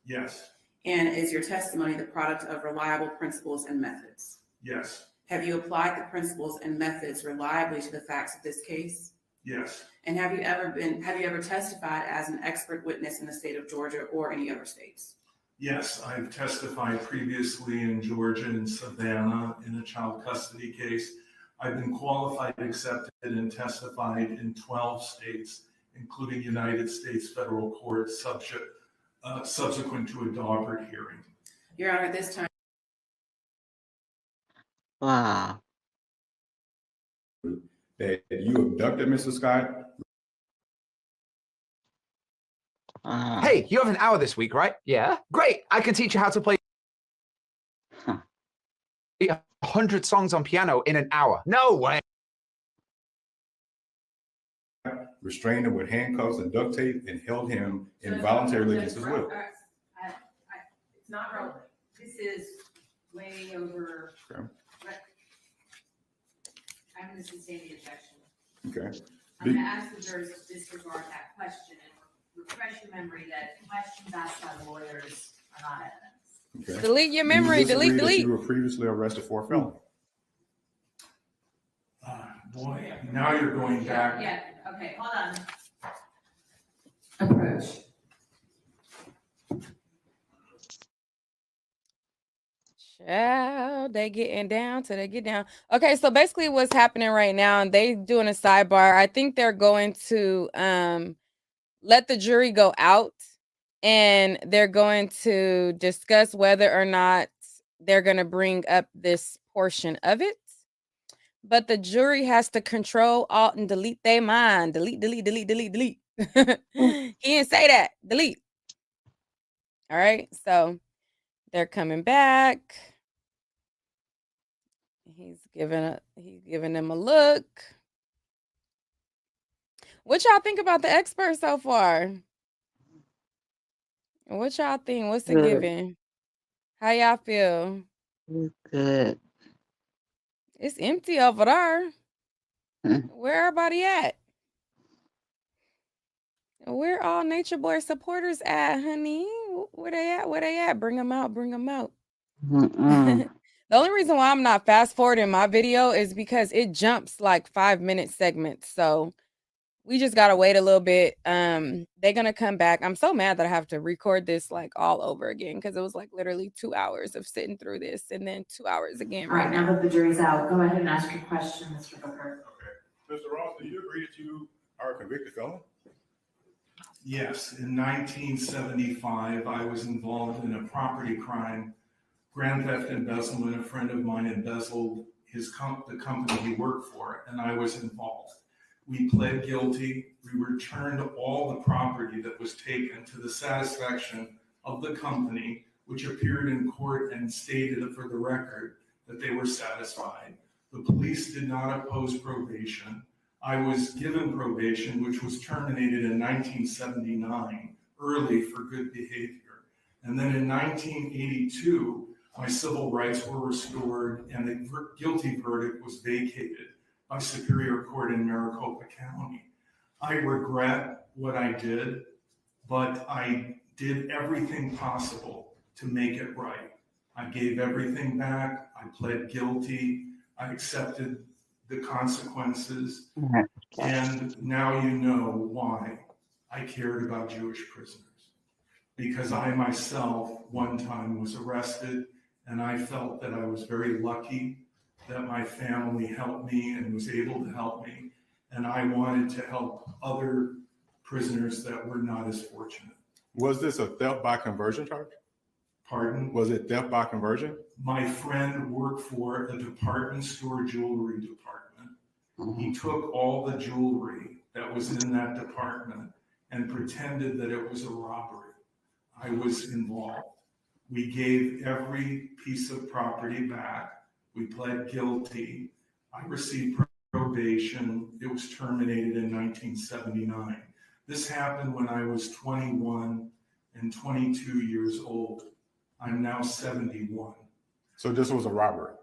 Yes. And is your testimony the product of reliable principles and methods? Yes. Have you applied the principles and methods reliably to the facts of this case? Yes. And have you ever testified as an expert witness in the state of Georgia or any other states? Yes, I've testified previously in Georgia and Savannah in a child custody case. I've been qualified, accepted, and testified in 12 states, including United States federal courts, subsequent to a Daubert hearing. Your Honor, at this time. Wow. That you abducted Mr. Scott. Hey, you have an hour this week, right? Yeah. Great. I can teach you how to play 100 songs on piano in an hour. No way. Restrained him with handcuffs and duct tape and held him involuntarily against his will. It's not relevant. This is way over. Okay. I'm going to sustain the objection. Okay. I'm going to ask the jurors to disregard that question and refresh your memory that questions asked by the lawyers are not evidence. Okay. Delete your Do you memory. disagree Delete, that delete. You were previously arrested for a felony. Boy, now you're going back. Yeah, okay, hold on. Approach. Child, they getting down till they get down. Okay, so basically what's happening right now, and they doing a sidebar. I think they're going to let the jury go out, and they're going to discuss whether or not they're going to bring up this portion of it. But the jury has to control, alt, and delete their mind. Delete, delete, delete, delete, delete. He didn't say that. Delete. All right, so they're coming back. He's giving them a look. What y'all think about the expert so far? What y'all think? What's it Good. giving? How y'all feel? Good. It's empty over there. Where everybody at? Where all Nature Boy supporters at, honey? Where they at? Where they at? Bring them out. Bring them out. The only reason why I'm not fast forwarding my video is because it jumps like 5-minute segments. So we just gotta wait a little bit. They're gonna come back. I'm so mad that I have to record this like all over again because it was like literally 2 hours of sitting through this and then 2 hours again. All right, now that the jury's out, go ahead and ask your question, Mr. Booker. Okay. Mr. Ross, do you agree that you are a convicted felon? Yes, in 1975, I was involved in a property crime, grand theft embezzlement. A friend of mine embezzled the company he worked for, and I was involved. We pled guilty. We returned all the property that was taken to the satisfaction of the company, which appeared in court and stated for the record that they were satisfied. The police did not oppose probation. I was given probation, which was terminated in 1979, early for good behavior. And then in 1982, my civil rights were restored and the guilty verdict was vacated by Superior Court in Maricopa County. I regret what I did, but I did everything possible to make it right. I gave everything back. I pled guilty. I accepted the consequences. And now you know why I cared about Jewish prisoners. Because I myself one time was arrested, and I felt that I was very lucky that my family helped me and was able to help me. And I wanted to help other prisoners that were not as fortunate. Was this a theft by conversion charge? Pardon? Was it theft by conversion? My friend worked for a department store jewelry department. He took all the jewelry that was in that department and pretended that it was a robbery. I was involved. We gave every piece of property back. We pled guilty. I received probation. It was terminated in 1979. This happened when I was 21 and 22 years old. I'm now 71. So this was a robbery?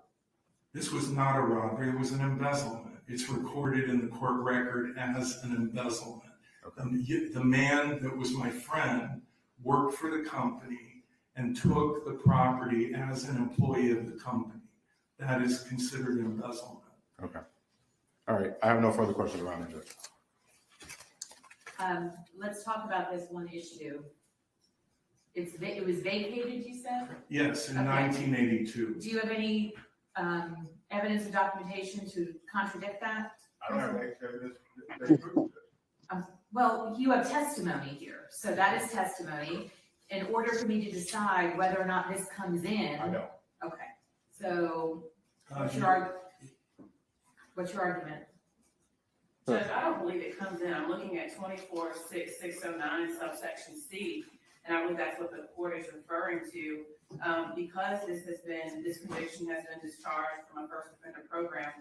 This was not a robbery. It was an embezzlement. It's recorded in the court record as an embezzlement. Okay. The man that was my friend worked for the company and took the property as an employee of the company. That is considered embezzlement. Okay. All right. I have no further questions around it, Judge. Let's talk about this one issue. It was vacated, you said? Yes, in Okay. 1982. Do you have any evidence or documentation to contradict that? I don't have any evidence. Well, you have testimony here, so that is testimony. In order for me to decide whether or not this comes in. I know. Okay, so what's your argument? Judge, I don't believe it comes in. I'm looking at 24-6-609 subsection C, and I believe that's what the court is referring to. Because this conviction has been discharged from a first offender program,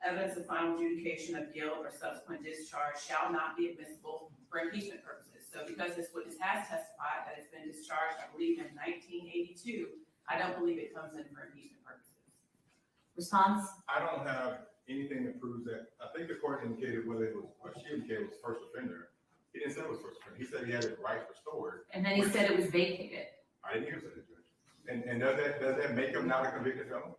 evidence of final adjudication of guilt or subsequent discharge shall not be admissible for impeachment purposes. So because this witness has testified that it's been discharged, I believe in 1982, I don't believe it comes in for impeachment purposes. Response? I don't have anything that proves that. I think the court indicated whether it was, what she indicated was first offender. He didn't say it was first offender. He said he had his rights restored. And then he said it was vacated. I didn't hear that, Judge. And does that make him not a convicted felon?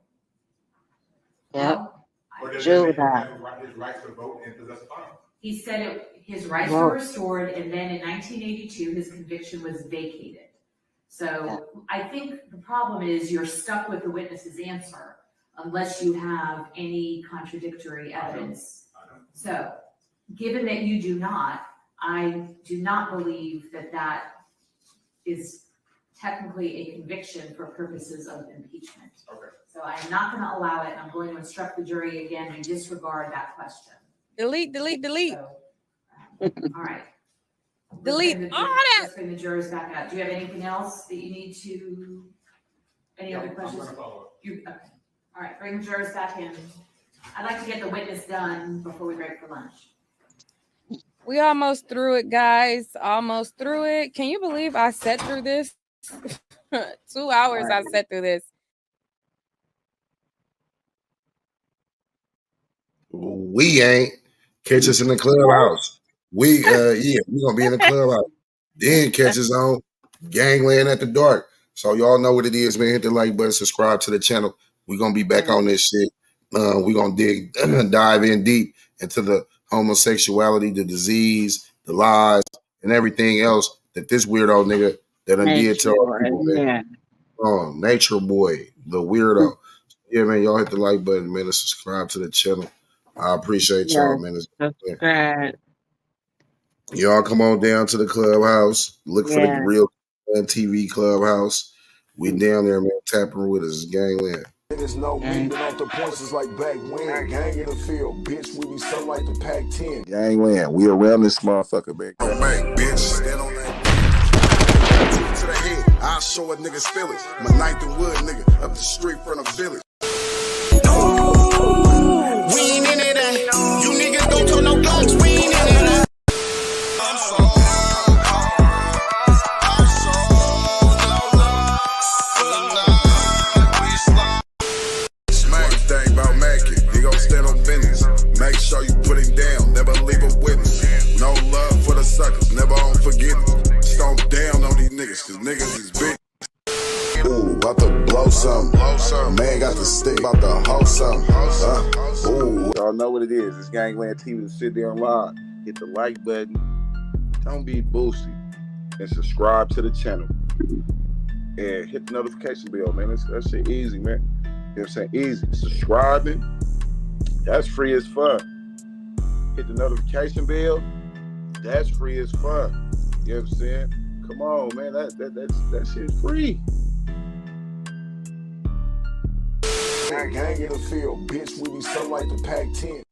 Yep. Or does Do it make him that. have his right to vote and possess a firearm? He said his rights Well- were restored, and then in 1982, his conviction was vacated. So I think the problem is you're stuck with the witness's answer unless you have any contradictory evidence. So, given that you do not, I do not believe that that is technically a conviction for purposes of impeachment. Okay. So I am not going to allow it, and I'm going to instruct the jury again to disregard that question. Delete. All right. Delete Let's bring the- all that. Let's bring the jurors back up. Do you have anything else that you need to, any other I'm questions? gonna follow up. Okay. All right, bring the jurors back in. I'd like to get the witness done before we break for lunch. We almost through it, guys. Almost through it. Can you believe I sat through this? 2 hours I sat through this. We ain't. Catch us in the clubhouse. We gonna be in the clubhouse. Then catch us on Gangland at the Dark. So y'all know what it is, man. Hit the like button, subscribe to the channel. We're gonna be back on this shit. We're gonna dive in deep into the homosexuality, the disease, the lies, and everything else that this weirdo nigga that done did to our people, man. Nature Boy, the weirdo. Yeah, man, y'all hit the like button, man, and subscribe to the channel. I appreciate y'all, man. Subscribe. Y'all come on down to the clubhouse. Look for the Yeah. Real TV clubhouse. We down there, man. Tapping with us, Gangland. Niggas know me, but off the points is like back when. Gang in the field, bitch, we be something like the Pac-10. Gangland, we around this motherfucker, man. Bang, bitch, stand on that. To the head, I'll show a nigga's feelings. My Ninth and Wood nigga up the street from the village. We ain't in it, you niggas don't throw no guns, we ain't in it. Thing about Mackie, he gon' stand on business. Make sure you put him down, never leave a witness. No love for the suckers, never on forgiveness. Stomp down on these niggas, cause niggas is big. Ooh, about to blow something. Man got the stick, about to hold something. Ooh, y'all know what it is. It's Gangland TV. Sit there live. Hit the like button. Don't be boosty. And subscribe to the channel. And hit the notification bell, man. That shit easy, man. You know what I'm saying? Easy. Subscribing, that's free as fuck. Hit the notification bell, that's free as fuck. You know what I'm saying? Come on, man. That shit's free. Gang in the field, bitch, we be something like the Pac-10.